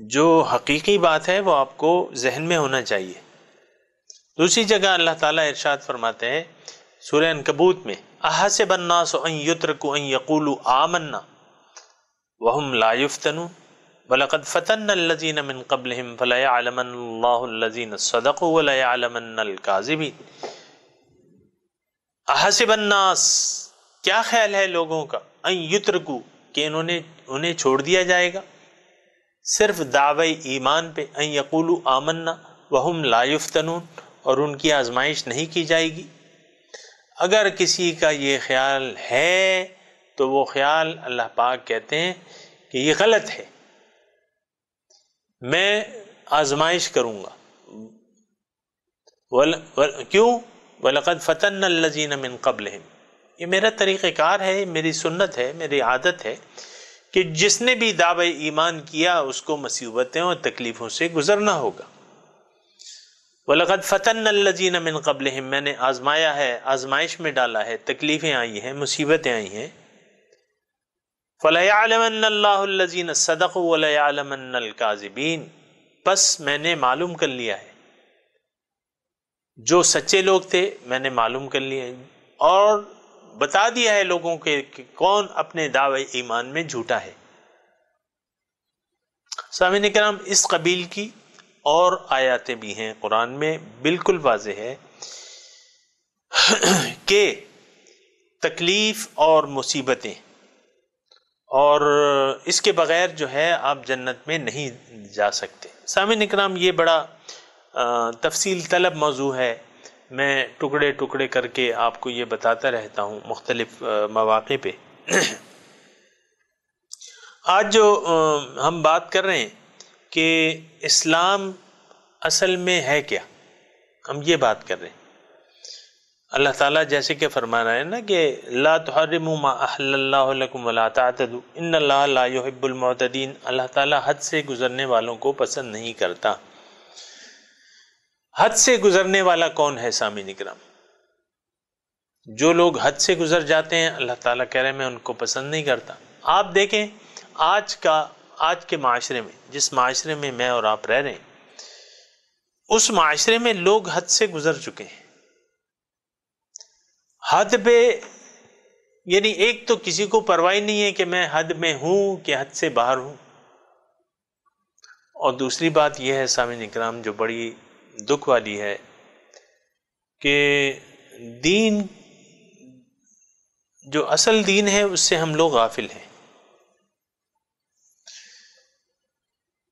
جو حقیقی بات ہے وہ آپ کو ذہن میں ہونا چاہیے۔ دوسری جگہ اللہ تعالیٰ ارشاد فرماتے ہیں سورہ عنکبوت میں، احسب الناس ان یترکوا ان یقولوا آمنا وهم لا یفتنون وَلَقَدْ فَتَنَّا الَّذِينَ مِن قَبْلِهِمْ فَلَيَعْلَمَنَّ اللَّهُ الَّذِينَ صَدَقُوا وَلَيَعْلَمَنَّ الْكَاذِبِينَ۔ احسب الناس، کیا خیال ہے لوگوں کا، ان یترکوا، کہ انہیں چھوڑ دیا جائے گا صرف دعوی ایمان پہ، ان یقولوا آمنا وهم لا یفتنون، اور ان کی آزمائش نہیں کی جائے گی۔ اگر کسی کا یہ خیال ہے تو وہ خیال اللہ پاک کہتے ہیں کہ یہ غلط ہے، میں آزمائش کروں گا۔ کیوں؟ وَلَقَدْ فَتَنَّا الَّذِينَ مِن قَبْلِهِمْ، یہ میرا طریقہ کار ہے، میری سنت ہے، میری عادت ہے کہ جس نے بھی دعوی ایمان کیا اس کو مصیبتیں اور تکلیفوں سے گزرنا ہوگا۔ وَلَقَدْ فَتَنَّا الَّذِينَ مِن قَبْلِهِمْ، میں نے آزمایا ہے، آزمائش میں ڈالا ہے، تکلیفیں آئی ہیں، مصیبتیں آئی ہیں۔ فَلَيَعْلَمَنَّ اللَّهُ الَّذِينَ صَدَقُوا وَلَيَعْلَمَنَّ الْكَاذِبِينَ، بس میں نے معلوم کر لیا ہے، جو سچے لوگ تھے میں نے معلوم کر لیا ہے، اور بتا دیا ہے لوگوں کے کہ کون اپنے دعوی ایمان میں جھوٹا ہے۔ سامعین کرام، اس قبیل کی اور آیاتیں بھی ہیں قرآن میں، بالکل واضح ہے کہ تکلیف اور مصیبتیں اور اس کے بغیر جو ہے آپ جنت میں نہیں جا سکتے۔ سامعین اکرام، یہ بڑا تفصیل طلب موضوع ہے، میں ٹکڑے ٹکڑے کر کے آپ کو یہ بتاتا رہتا ہوں مختلف مواقع پہ۔ آج جو ہم بات کر رہے ہیں کہ اسلام اصل میں ہے کیا، ہم یہ بات کر رہے ہیں۔ اللہ تعالیٰ جیسے کہ فرما رہا ہے نا کہ لا تحرموا ما احل اللہ لکم ولا تعتدوا ان اللہ لا يحب المعتدین، اللہ تعالیٰ حد سے گزرنے والوں کو پسند نہیں کرتا۔ حد سے گزرنے والا کون ہے سامعین اکرام؟ جو لوگ حد سے گزر جاتے ہیں اللہ تعالیٰ کہہ رہے ہیں میں ان کو پسند نہیں کرتا۔ آپ دیکھیں آج کے معاشرے میں، جس معاشرے میں میں اور آپ رہ رہے ہیں، اس معاشرے میں لوگ حد سے گزر چکے ہیں۔ حد پہ یعنی ایک تو کسی کو پرواہ نہیں ہے کہ میں حد میں ہوں کہ حد سے باہر ہوں، اور دوسری بات یہ ہے سامعین اکرام جو بڑی دکھ والی ہے کہ دین، جو اصل دین ہے اس سے ہم لوگ غافل ہیں،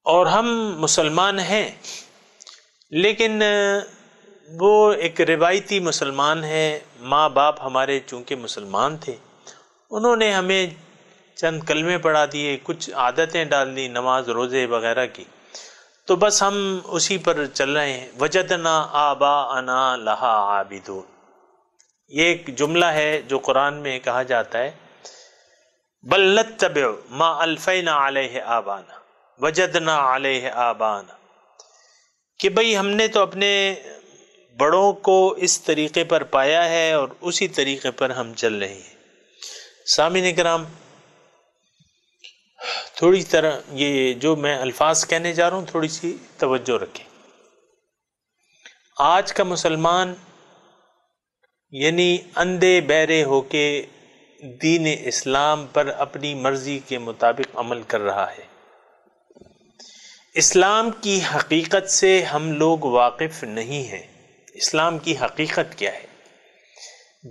اور ہم مسلمان ہیں لیکن وہ ایک روایتی مسلمان ہے، ماں باپ ہمارے چونکہ مسلمان تھے، انہوں نے ہمیں چند کلمے پڑھا دیے، کچھ عادتیں ڈال دی نماز روزے وغیرہ کی، تو بس ہم اسی پر چل رہے ہیں۔ وجدنا آباءنا لہا عابدون، یہ ایک جملہ ہے جو قرآن میں کہا جاتا ہے، بل نتبع ما الفینا علیہ آبانا وجدنا علیہ آبانا، کہ بھئی ہم نے تو اپنے بڑوں کو اس طریقے پر پایا ہے اور اسی طریقے پر ہم چل رہے ہیں۔ سامعین کرام، تھوڑی طرح یہ جو میں الفاظ کہنے جا رہا ہوں تھوڑی سی توجہ رکھیں۔ آج کا مسلمان یعنی اندھے بہرے ہو کے دین اسلام پر اپنی مرضی کے مطابق عمل کر رہا ہے۔ اسلام کی حقیقت سے ہم لوگ واقف نہیں ہیں۔ اسلام کی حقیقت کیا ہے؟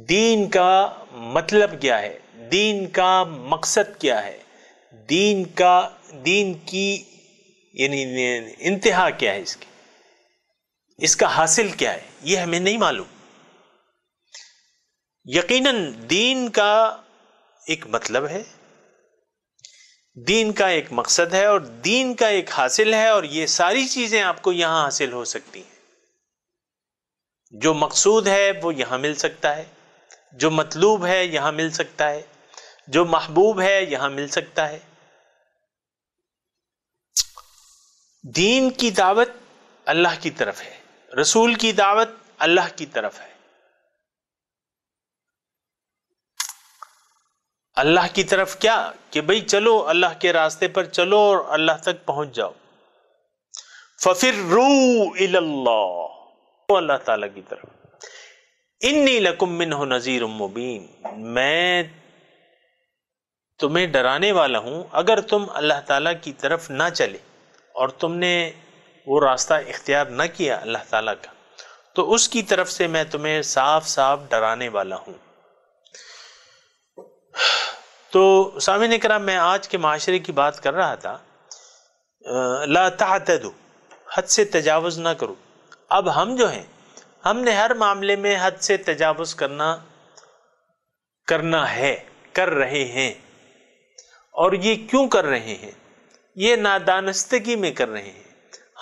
دین کا مطلب کیا ہے؟ دین کا مقصد کیا ہے؟ دین کی یعنی انتہا کیا ہے؟ اس کا حاصل کیا ہے؟ یہ ہمیں نہیں معلوم۔ یقیناً دین کا ایک مطلب ہے، دین کا ایک مقصد ہے اور دین کا ایک حاصل ہے، اور یہ ساری چیزیں آپ کو یہاں حاصل ہو سکتی ہیں۔ جو مقصود ہے وہ یہاں مل سکتا ہے، جو مطلوب ہے یہاں مل سکتا ہے، جو محبوب ہے یہاں مل سکتا ہے۔ دین کی دعوت اللہ کی طرف ہے، رسول کی دعوت اللہ کی طرف ہے۔ اللہ کی طرف کیا کہ بھئی چلو اللہ کے راستے پر چلو اور اللہ تک پہنچ جاؤ۔ فَفِرُّوا إِلَى اللَّهِ، اللہ تعالیٰ کی طرف۔ إِنِّي لَكُم مِّنْهُ نَذِيرٌ مُّبِينٌ، میں تمہیں ڈرانے والا ہوں اگر تم اللہ تعالیٰ کی طرف نہ چلے اور تم نے وہ راستہ اختیار نہ کیا اللہ تعالیٰ کا، تو اس کی طرف سے میں تمہیں صاف صاف ڈرانے والا ہوں۔ تو سامعین کرام، میں آج کے معاشرے کی بات کر رہا تھا، لا تعتدوا، حد سے تجاوز نہ کرو۔ اب ہم جو ہیں، ہم نے ہر معاملے میں حد سے تجاوز کرنا ہے، کر رہے ہیں۔ اور یہ کیوں کر رہے ہیں؟ یہ نادانستگی میں کر رہے ہیں۔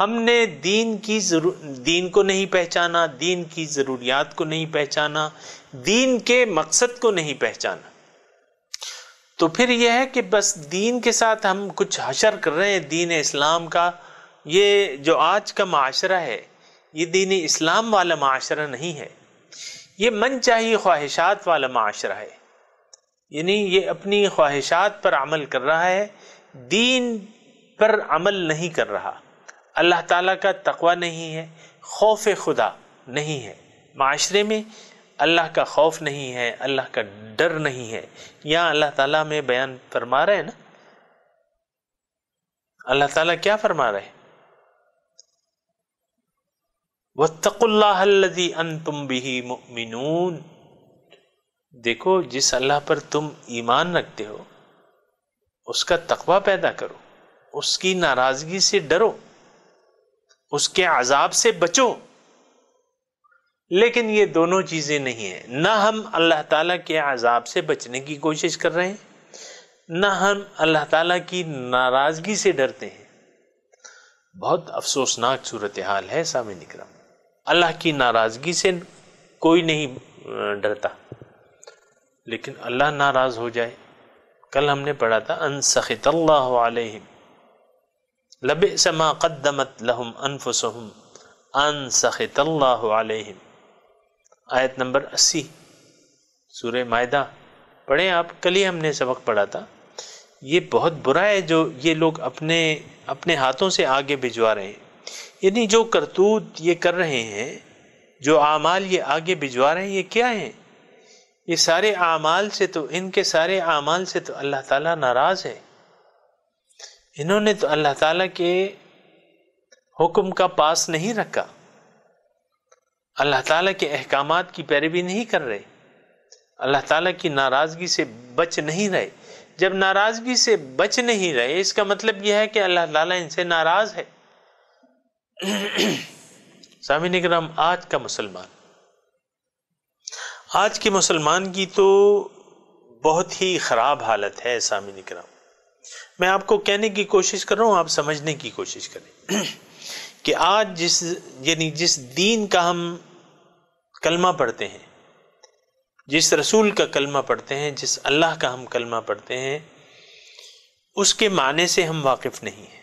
ہم نے دین کو نہیں پہچانا، دین کی ضروریات کو نہیں پہچانا، دین کے مقصد کو نہیں پہچانا۔ تو پھر یہ ہے کہ بس دین کے ساتھ ہم کچھ حشر کر رہے ہیں دین اسلام کا۔ یہ جو آج کا معاشرہ ہے، یہ دین اسلام والا معاشرہ نہیں ہے، یہ من چاہی خواہشات والا معاشرہ ہے۔ یعنی یہ اپنی خواہشات پر عمل کر رہا ہے، دین پر عمل نہیں کر رہا۔ اللہ تعالیٰ کا تقوی نہیں ہے، خوف خدا نہیں ہے معاشرے میں، اللہ کا خوف نہیں ہے، اللہ کا ڈر نہیں ہے۔ یہاں اللہ تعالیٰ میں بیان فرما رہے ہیں نا، اللہ تعالیٰ کیا فرما رہے ہیں؟ وَاتَّقُوا اللَّهَ الَّذِي أَنْتُمْ بِهِ مُؤْمِنُونَ، دیکھو جس اللہ پر تم ایمان رکھتے ہو اس کا تقوی پیدا کرو، اس کی ناراضگی سے ڈرو، اس کے عذاب سے بچو۔ لیکن یہ دونوں چیزیں نہیں ہیں، نہ ہم اللہ تعالیٰ کے عذاب سے بچنے کی کوشش کر رہے ہیں، نہ ہم اللہ تعالیٰ کی ناراضگی سے ڈرتے ہیں۔ بہت افسوسناک صورتحال ہے سامعین کرام، اللہ کی ناراضگی سے کوئی نہیں ڈرتا، لیکن اللہ ناراض ہو جائے۔ کل ہم نے پڑھا تھا ان سخط اللہ علیہم لبئس ما قدمت لہم انفسہم ان سخط اللہ علیہم، آیت نمبر 80 سورہ مائدہ پڑھیں آپ، کل ہی ہم نے سبق پڑھا تھا۔ یہ بہت برا ہے جو یہ لوگ اپنے ہاتھوں سے آگے بھجوا رہے ہیں، یعنی جو کرتوت یہ کر رہے ہیں، جو اعمال یہ آگے بھجوا رہے ہیں، یہ کیا ہیں؟ یہ سارے اعمال سے تو، ان کے سارے اعمال سے تو اللہ تعالیٰ ناراض ہے۔ انہوں نے تو اللہ تعالیٰ کے حکم کا پاس نہیں رکھا، اللہ تعالیٰ کے احکامات کی پیروی نہیں کر رہے، اللہ تعالیٰ کی ناراضگی سے بچ نہیں رہے۔ جب ناراضگی سے بچ نہیں رہے، اس کا مطلب یہ ہے کہ اللہ تعالیٰ ان سے ناراض ہے۔ سامعین کرام، آج کے مسلمان کی تو بہت ہی خراب حالت ہے سامعین کرام۔ میں آپ کو کہنے کی کوشش کر رہا ہوں، آپ سمجھنے کی کوشش کریں کہ آج جس دین کا ہم کلمہ پڑھتے ہیں، جس رسول کا کلمہ پڑھتے ہیں، جس اللہ کا ہم کلمہ پڑھتے ہیں، اس کے معنی سے ہم واقف نہیں ہیں۔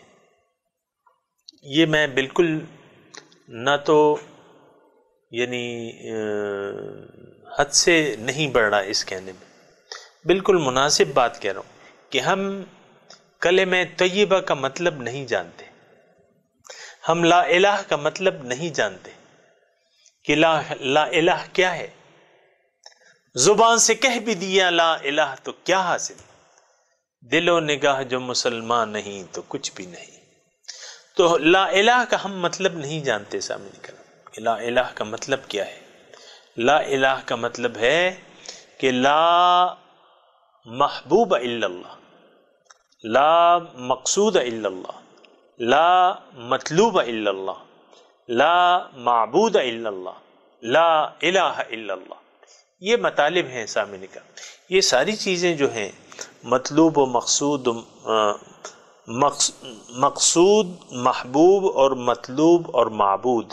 یہ میں بالکل نہ تو حد سے نہیں بڑھ رہا اس کہنے میں، بالکل مناسب بات کہہ رہا ہوں کہ ہم کلمہ طیبہ کا مطلب نہیں جانتے، ہم لا الہ کا مطلب نہیں جانتے کہ لا الہ کیا ہے۔ زبان سے کہہ بھی دیا لا الہ تو کیا حاصل، دل و نگاہ جو مسلمان نہیں تو کچھ بھی نہیں۔ تو لا الہ کا ہم مطلب نہیں جانتے سامعین کرام کہ لا الہ کا مطلب کیا ہے۔ لا الہ کا مطلب ہے کہ لا محبوب الا اللہ، لا مقصود الا اللہ، لا مطلوب الا اللہ، لا معبود الا اللہ، لا الہ الا اللہ۔ یہ مطالب ہیں سامعین کرام۔ یہ ساری چیزیں جو ہیں مطلوب و مقصود، محبوب اور مطلوب اور معبود،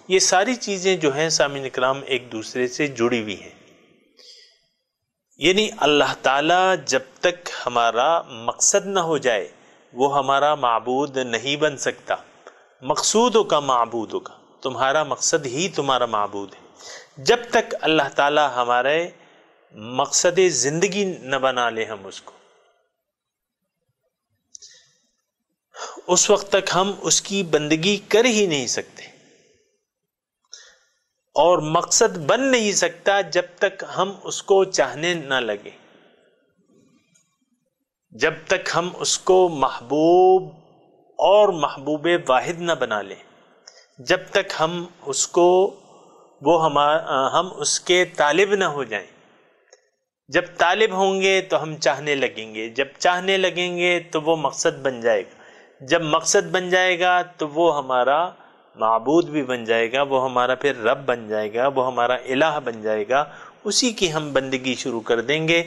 یہ ساری چیزیں جو ہیں سامعین کرام ایک دوسرے سے جڑی ہوئی ہیں۔ یعنی اللہ تعالیٰ جب تک ہمارا مقصد نہ ہو جائے وہ ہمارا معبود نہیں بن سکتا۔ مقصود کا معبود ہوگا، تمہارا مقصد ہی تمہارا معبود ہے۔ جب تک اللہ تعالیٰ ہمارے مقصد زندگی نہ بنا لے ہم اس وقت تک ہم اس کی بندگی کر ہی نہیں سکتے، اور مقصد بن نہیں سکتا جب تک ہم اس کو چاہنے نہ لگے، جب تک ہم اس کو محبوب اور محبوب واحد نہ بنا لیں، جب تک ہم اس کے طالب نہ ہو جائیں۔ جب طالب ہوں گے تو ہم چاہنے لگیں گے، جب چاہنے لگیں گے تو وہ مقصد بن جائے گا، جب مقصد بن جائے گا تو وہ ہمارا معبود بھی بن جائے گا، وہ ہمارا پھر رب بن جائے گا، وہ ہمارا الہ بن جائے گا، اسی کی ہم بندگی شروع کر دیں گے۔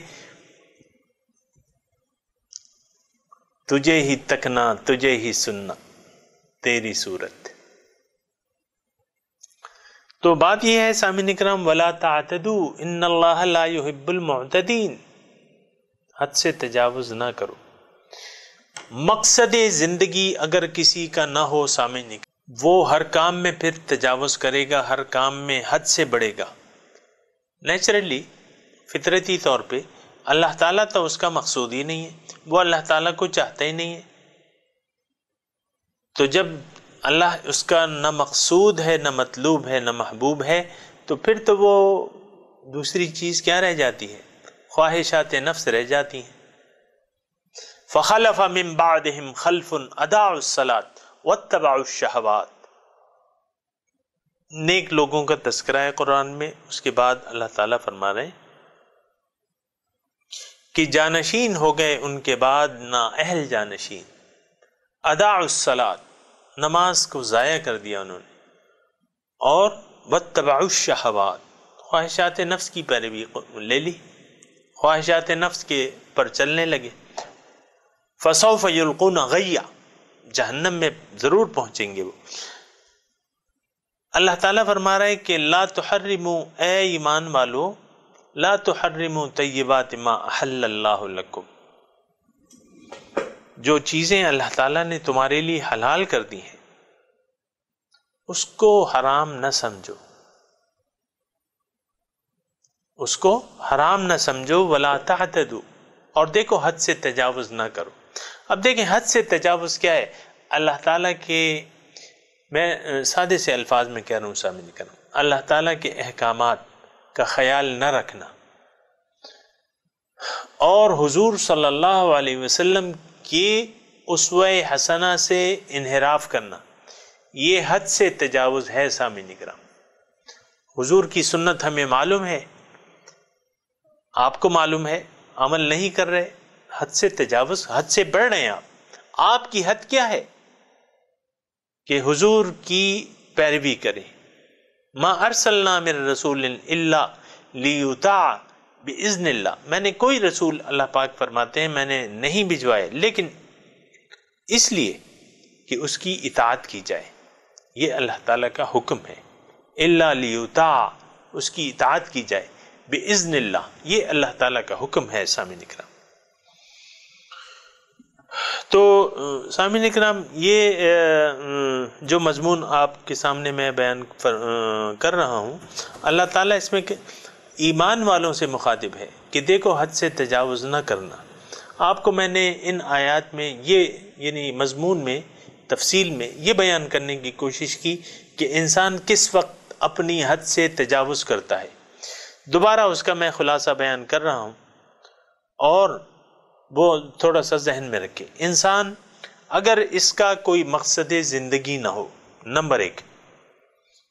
تجھے ہی تکنا، تجھے ہی سننا، تیری صورت۔ تو بات یہ ہے سامعین کرام، وَلَا تَعْتَدُوا إِنَّ اللَّهَ لَا يُحِبُّ الْمُعْتَدِينَ، حد سے تجاوز نہ کرو۔ مقصد زندگی اگر کسی کا نہ ہو سامعین، وہ ہر کام میں پھر تجاوز کرے گا، ہر کام میں حد سے بڑھے گا۔ نیچرلی، فطرتی طور پہ اللہ تعالیٰ تو اس کا مقصود ہی نہیں ہے، وہ اللہ تعالیٰ کو چاہتا ہی نہیں ہے۔ تو جب اللہ اس کا نہ مقصود ہے، نہ مطلوب ہے، نہ محبوب ہے، تو پھر تو وہ دوسری چیز کیا رہ جاتی ہے؟ خواہشات نفس رہ جاتی ہیں۔ فخلف من بعدهم خلف اضاعوا الصلاة واتبعوا الشہوات۔ نیک لوگوں کا تذکرہ ہے قرآن میں، اس کے بعد اللہ تعالیٰ فرما رہے ہیں کہ جانشین ہو گئے ان کے بعد نا اہل جانشین، اضاعوا الصلاة، نماز کو ضائع کر دیا انہوں نے، اور واتبعوا الشہوات، خواہشات نفس کی پیروی لے لی، خواہشات نفس کے پر چلنے لگے۔ فسوف یلقون غیا، جہنم میں ضرور پہنچیں گے وہ۔ اللہ تعالیٰ فرما رہا ہے کہ لا تحرموا، اے ایمان والو، لا تحرموا طیبات ما احل اللہ لکم، جو چیزیں اللہ تعالیٰ نے تمہارے لیے حلال کر دی ہیں اس کو حرام نہ سمجھو، اس کو حرام نہ سمجھو۔ ولا تعتدوا، اور دیکھو حد سے تجاوز نہ کرو۔ اب دیکھیں حد سے تجاوز کیا ہے؟ اللہ تعالیٰ کے، میں سادے سے الفاظ میں کہہ رہا ہوں سامنے کروں، اللہ تعالیٰ کے احکامات کا خیال نہ رکھنا اور حضور صلی اللہ علیہ وسلم کی اسوہ حسنہ سے انحراف کرنا، یہ حد سے تجاوز ہے سامعین کرام۔ حضور کی سنت ہمیں معلوم ہے، آپ کو معلوم ہے، عمل نہیں کر رہے، حد سے تجاوز، حد سے بڑھ رہے ہیں آپ کی حد کیا ہے؟ کہ حضور کی پیروی کریں، ما ارسلنا من رسول الا لیطاع باذن اللہ، میں نے کوئی رسول، اللہ پاک فرماتے ہیں میں نے نہیں بھجوائے لیکن اس لیے کہ اس کی اطاعت کی جائے، یہ اللہ تعالیٰ کا حکم ہے، الا لیطاع، اس کی اطاعت کی جائے، باذن اللہ، یہ اللہ تعالیٰ کا حکم ہے۔ سامعین کرام، تو سامعین اکرام، یہ جو مضمون آپ کے سامنے میں بیان کر رہا ہوں، اللہ تعالیٰ اس میں ایمان والوں سے مخاطب ہے کہ دیکھو حد سے تجاوز نہ کرنا۔ آپ کو میں نے ان آیات میں یہ یعنی مضمون میں تفصیل میں یہ بیان کرنے کی کوشش کی کہ انسان کس وقت اپنی حد سے تجاوز کرتا ہے۔ دوبارہ اس کا میں خلاصہ بیان کر رہا ہوں اور وہ تھوڑا سا ذہن میں رکھے۔ انسان اگر اس کا کوئی مقصد زندگی نہ ہو، نمبر 1،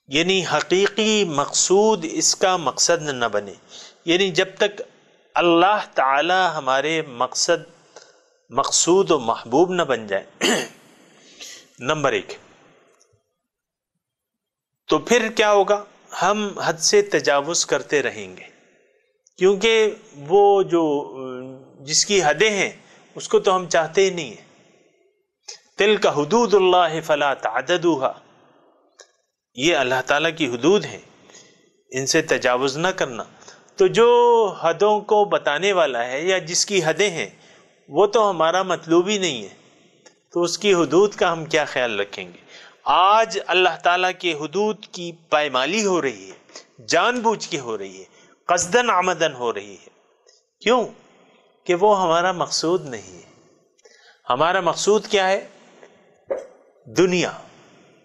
یعنی حقیقی مقصود اس کا مقصد نہ بنے، یعنی جب تک اللہ تعالی ہمارے مقصود و محبوب نہ بن جائے، نمبر 1، تو پھر کیا ہوگا؟ ہم حد سے تجاوز کرتے رہیں گے، کیونکہ وہ جو جس کی حدیں ہیں اس کو تو ہم چاہتے ہی نہیں ہیں۔ تلک حدود اللہ فلا تعتدوها، یہ اللہ تعالیٰ کی حدود ہیں، ان سے تجاوز نہ کرنا۔ تو جو حدوں کو بتانے والا ہے یا جس کی حدیں ہیں وہ تو ہمارا مطلوب ہی نہیں ہے، تو اس کی حدود کا ہم کیا خیال رکھیں گے؟ آج اللہ تعالیٰ کے حدود کی پائمالی ہو رہی ہے، جان بوجھ کے ہو رہی ہے، قصدن عمدن ہو رہی ہے۔ کیوں؟ کہ وہ ہمارا مقصود نہیں ہے۔ ہمارا مقصود کیا ہے؟ دنیا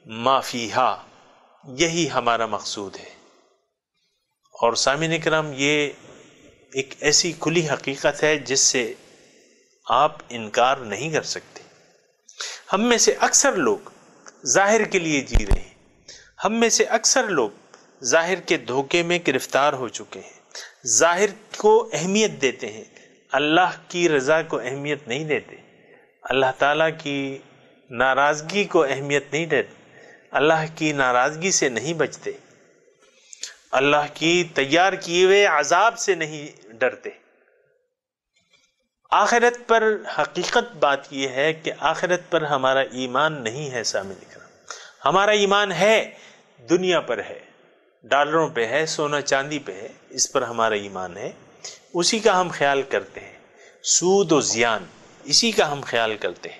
ما فیہا، یہی ہمارا مقصود ہے۔ اور سامعین کرام، یہ ایک ایسی کھلی حقیقت ہے جس سے آپ انکار نہیں کر سکتے۔ ہم میں سے اکثر لوگ ظاہر کے لیے جی رہے ہیں، ہم میں سے اکثر لوگ ظاہر کے دھوکے میں گرفتار ہو چکے ہیں، ظاہر کو اہمیت دیتے ہیں، اللہ کی رضا کو اہمیت نہیں دیتے، اللہ تعالیٰ کی ناراضگی کو اہمیت نہیں دیتے، اللہ کی ناراضگی سے نہیں بچتے، اللہ کی تیار کیے ہوئے عذاب سے نہیں ڈرتے۔ آخرت پر حقیقت بات یہ ہے کہ آخرت پر ہمارا ایمان نہیں ہے۔ سامعین کرام، ہمارا ایمان ہے، دنیا پر ہے، ڈالروں پہ ہے، سونا چاندی پہ ہے، اس پر ہمارا ایمان ہے، اسی کا ہم خیال کرتے ہیں، سود و زیان اسی کا ہم خیال کرتے ہیں۔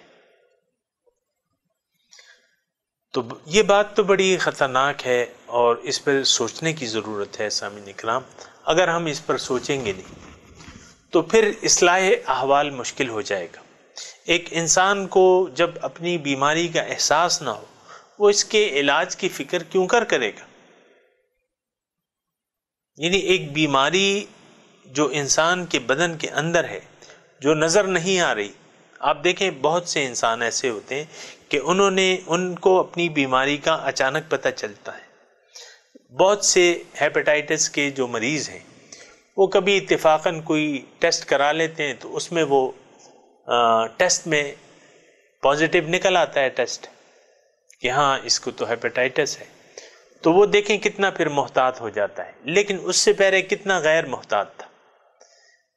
تو یہ بات تو بڑی خطرناک ہے اور اس پر سوچنے کی ضرورت ہے۔ سامعین اکرام، اگر ہم اس پر سوچیں گے نہیں تو پھر اصلاح احوال مشکل ہو جائے گا۔ ایک انسان کو جب اپنی بیماری کا احساس نہ ہو، وہ اس کے علاج کی فکر کیوں کرے گا؟ یعنی ایک بیماری جو انسان کے بدن کے اندر ہے، جو نظر نہیں آ رہی، آپ دیکھیں بہت سے انسان ایسے ہوتے ہیں کہ ان کو اپنی بیماری کا اچانک پتہ چلتا ہے۔ بہت سے ہیپیٹائٹس کے جو مریض ہیں وہ کبھی اتفاقاً کوئی ٹیسٹ کرا لیتے ہیں تو اس میں وہ ٹیسٹ میں پازیٹیو نکل آتا ہے ٹیسٹ کہ ہاں اس کو تو ہیپیٹائٹس ہے، تو وہ دیکھیں کتنا پھر محتاط ہو جاتا ہے، لیکن اس سے پہلے کتنا غیر محتاط تھا۔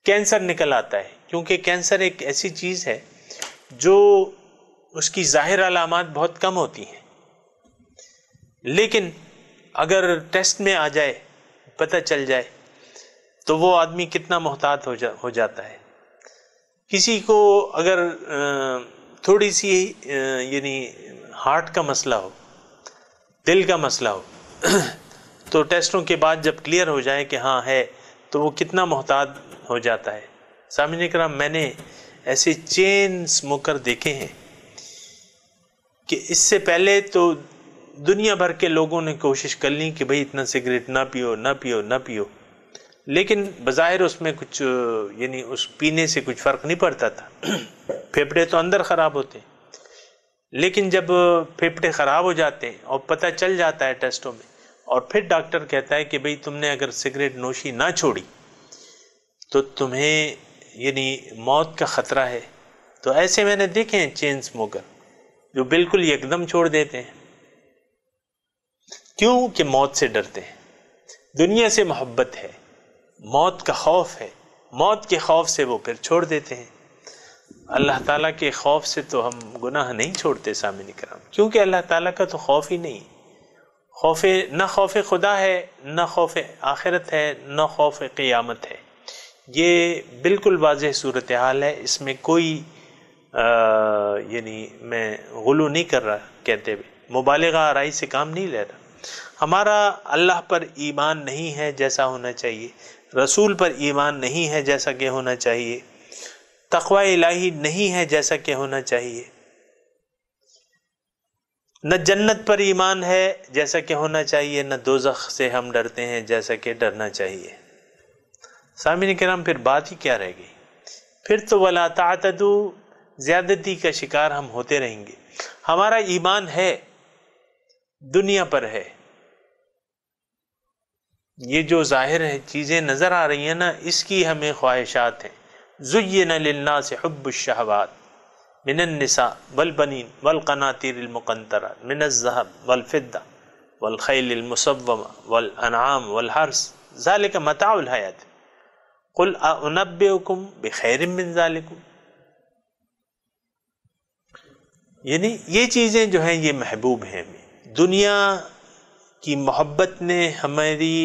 کینسر نکل آتا ہے، کیونکہ کینسر ایک ایسی چیز ہے جو اس کی ظاہر علامات بہت کم ہوتی ہیں، لیکن اگر ٹیسٹ میں آ جائے، پتہ چل جائے، تو وہ آدمی کتنا محتاط ہو جاتا ہے۔ کسی کو اگر تھوڑی سی یعنی ہارٹ کا مسئلہ ہو، دل کا مسئلہ ہو، تو ٹیسٹوں کے بعد جب کلیئر ہو جائے کہ ہاں ہے، تو وہ کتنا محتاط ہو جاتا ہے۔ سامعین کرام، میں نے ایسے چین اسموکر دیکھے ہیں کہ اس سے پہلے تو دنیا بھر کے لوگوں نے کوشش کر لی کہ بھئی اتنا سگریٹ نہ پیو نہ پیو نہ پیو، لیکن بظاہر اس میں کچھ یعنی اس پینے سے کچھ فرق نہیں پڑتا تھا، پھیپھڑے تو اندر خراب ہوتے ہیں، لیکن جب پھیپھڑے خراب ہو جاتے ہیں اور پتہ چل جاتا ہے ٹیسٹوں میں، اور پھر ڈاکٹر کہتا ہے کہ بھئی تم نے اگر سگریٹ نوشی نہ چھوڑی تو تمہیں یعنی موت کا خطرہ ہے، تو ایسے میں نے دیکھے ہیں چین اسموکر جو بالکل یکدم چھوڑ دیتے ہیں۔ کیوں کہ موت سے ڈرتے ہیں، دنیا سے محبت ہے، موت کا خوف ہے، موت کے خوف سے وہ پھر چھوڑ دیتے ہیں۔ اللہ تعالیٰ کے خوف سے تو ہم گناہ نہیں چھوڑتے سامعین کرام، کیونکہ اللہ تعالیٰ کا تو خوف ہی نہیں، نہ خوف خدا ہے، نہ خوف آخرت ہے، نہ خوف قیامت ہے۔ یہ بالکل واضح صورتحال ہے، اس میں کوئی یعنی میں غلو نہیں کر رہا کہتے ہوئے، مبالغہ آرائی سے کام نہیں لے رہا۔ ہمارا اللہ پر ایمان نہیں ہے جیسا ہونا چاہیے، رسول پر ایمان نہیں ہے جیسا کہ ہونا چاہیے، تقوی الہی نہیں ہے جیسا کہ ہونا چاہیے، نہ جنت پر ایمان ہے جیسا کہ ہونا چاہیے، نہ دوزخ سے ہم ڈرتے ہیں جیسا کہ ڈرنا چاہیے۔ سامعین کرام پھر بات ہی کیا رہ گئی؟ پھر تو وَلَا تَعْتَدُوا، زیادتی کا شکار ہم ہوتے رہیں گے۔ ہمارا ایمان ہے، دنیا پر ہے، یہ جو ظاہر ہے چیزیں نظر آ رہی ہیں نا، اس کی ہمیں خواہشات ہیں۔ زُيِّنَ لِلنَّاسِ حُبُّ الشَّهَوَاتِ من النساء والبنین والقناطیر المقنطرۃ من الذهب والفضة والخیل المسومة والانعام والحرث ذلك متاع الحیاۃ قل أنبئکم بخیر من ذلکم۔ یعنی یہ چیزیں جو ہیں یہ محبوب ہیں ہمیں، دنیا کی محبت نے ہماری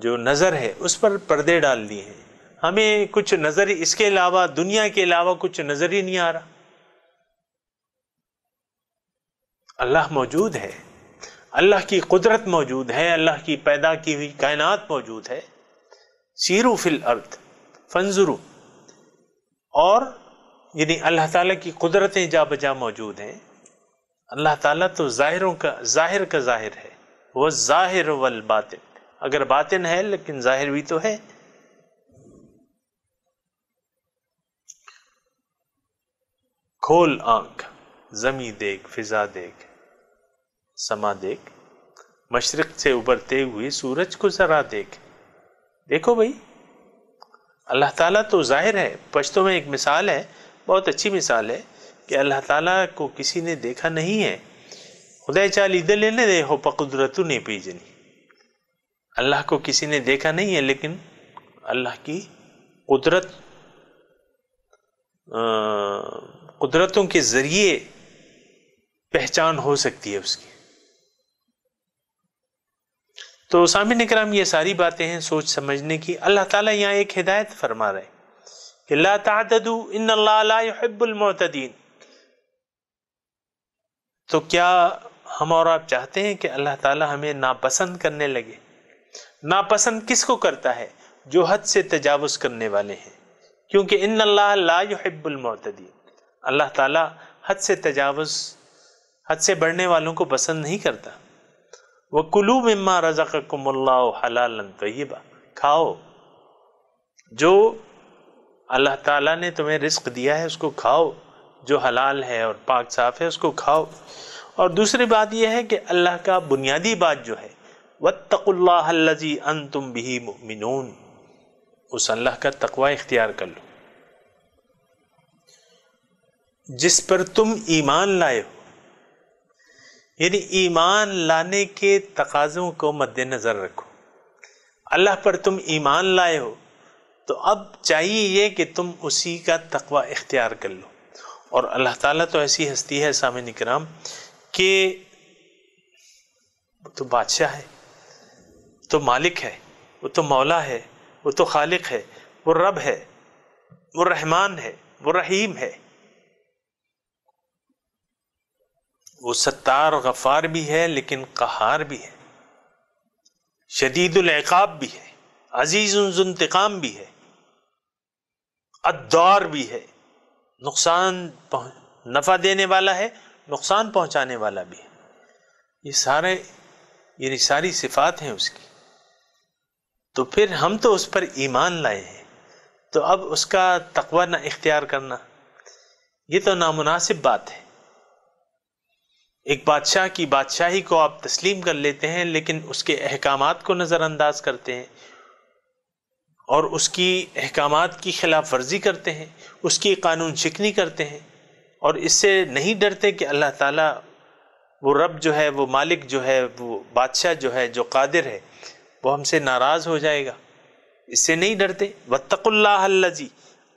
جو نظر ہے اس پر پردے ڈال دیے ہیں، ہمیں کچھ نظر اس کے علاوہ، دنیا کے علاوہ کچھ نظر ہی نہیں آ رہا۔ اللہ موجود ہے، اللہ کی قدرت موجود ہے، اللہ کی پیدا کی ہوئی کائنات موجود ہے۔ سیروا فی الارض فانظروا، اور یعنی اللہ تعالیٰ کی قدرتیں جا بجا موجود ہیں۔ اللہ تعالیٰ تو ظاہر کا ظاہر ہے، وہ الظاہر والباطن، اگر باطن ہے لیکن ظاہر بھی تو ہے۔ کھول آنکھ، زمیں دیکھ، فضا دیکھ، سما دیکھ، مشرق سے ابھرتے ہوئے سورج کو ذرا دیکھ۔ دیکھو بھائی، اللہ تعالیٰ تو ظاہر ہے۔ پشتوں میں ایک مثال ہے، بہت اچھی مثال ہے، کہ اللہ تعالیٰ کو کسی نے دیکھا نہیں ہے۔ خدا چالی دل نے دے ہو پا قدرتو نے پیجنی، اللہ کو کسی نے دیکھا نہیں ہے، لیکن اللہ کی قدرتوں کے ذریعے پہچان ہو سکتی ہے اس کی۔ تو سامعین کرام یہ ساری باتیں ہیں سوچ سمجھنے کی۔ اللہ تعالیٰ یہاں ایک ہدایت فرما رہے کہ لا تعتدوا ان اللہ لا يحب المعتدین۔ تو کیا ہم اور آپ چاہتے ہیں کہ اللہ تعالیٰ ہمیں ناپسند کرنے لگے؟ ناپسند کس کو کرتا ہے؟ جو حد سے تجاوز کرنے والے ہیں، کیونکہ ان اللہ لا يحب المعتدین، اللہ تعالیٰ حد سے تجاوز، حد سے بڑھنے والوں کو پسند نہیں کرتا۔ وَكُلُوا مِمَّا رَزَقَكُمُ اللَّهُ حَلَالًا طَيِّبًا، کھاؤ جو اللہ تعالیٰ نے تمہیں رزق دیا ہے اس کو کھاؤ، جو حلال ہے اور پاک صاف ہے اس کو کھاؤ۔ اور دوسری بات یہ ہے کہ اللہ کا بنیادی بات جو ہے وَاتَّقُوا اللَّهَ الَّذِي أَنْتُمْ بِهِ مُؤْمِنُونَ، اس اللہ کا تقوی اختیار کر لو جس پر تم ایمان لائے ہو۔ یعنی ایمان لانے کے تقاضوں کو مد نظر رکھو۔ اللہ پر تم ایمان لائے ہو تو اب چاہیے یہ کہ تم اسی کا تقوی اختیار کر لو۔ اور اللہ تعالیٰ تو ایسی ہستی ہے سامعین کرام کہ وہ تو بادشاہ ہے، تو مالک ہے، وہ تو مولا ہے، وہ تو خالق ہے، وہ رب ہے، وہ رحمان ہے، وہ رحیم ہے، وہ ستار غفار بھی ہے لیکن قہار بھی ہے، شدید العقاب بھی ہے، عزیز ذو انتقام بھی ہے، عدار بھی ہے، نفع دینے والا ہے، نقصان پہنچانے والا بھی ہے۔ یہ ساری صفات ہیں اس کی۔ تو پھر ہم تو اس پر ایمان لائے ہیں، تو اب اس کا تقوی نہ اختیار کرنا یہ تو نامناسب بات ہے۔ ایک بادشاہ کی بادشاہی کو آپ تسلیم کر لیتے ہیں لیکن اس کے احکامات کو نظر انداز کرتے ہیں اور اس کی احکامات کی خلاف ورزی کرتے ہیں، اس کی قانون شکنی کرتے ہیں، اور اس سے نہیں ڈرتے کہ اللہ تعالیٰ وہ رب جو ہے، وہ مالک جو ہے، وہ بادشاہ جو ہے، جو قادر ہے، وہ ہم سے ناراض ہو جائے گا؟ اس سے نہیں ڈرتے؟ واتقوا اللہ الذی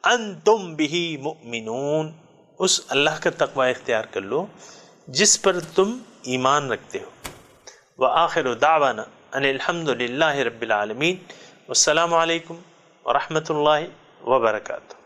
انتم بہ مؤمنون، اس اللہ کا تقوی اختیار کر لو جس پر تم ایمان رکھتے ہو۔ وآخر دعوانا ان الحمد للہ رب العالمین، والسلام علیکم ورحمۃ اللہ وبرکاتہ۔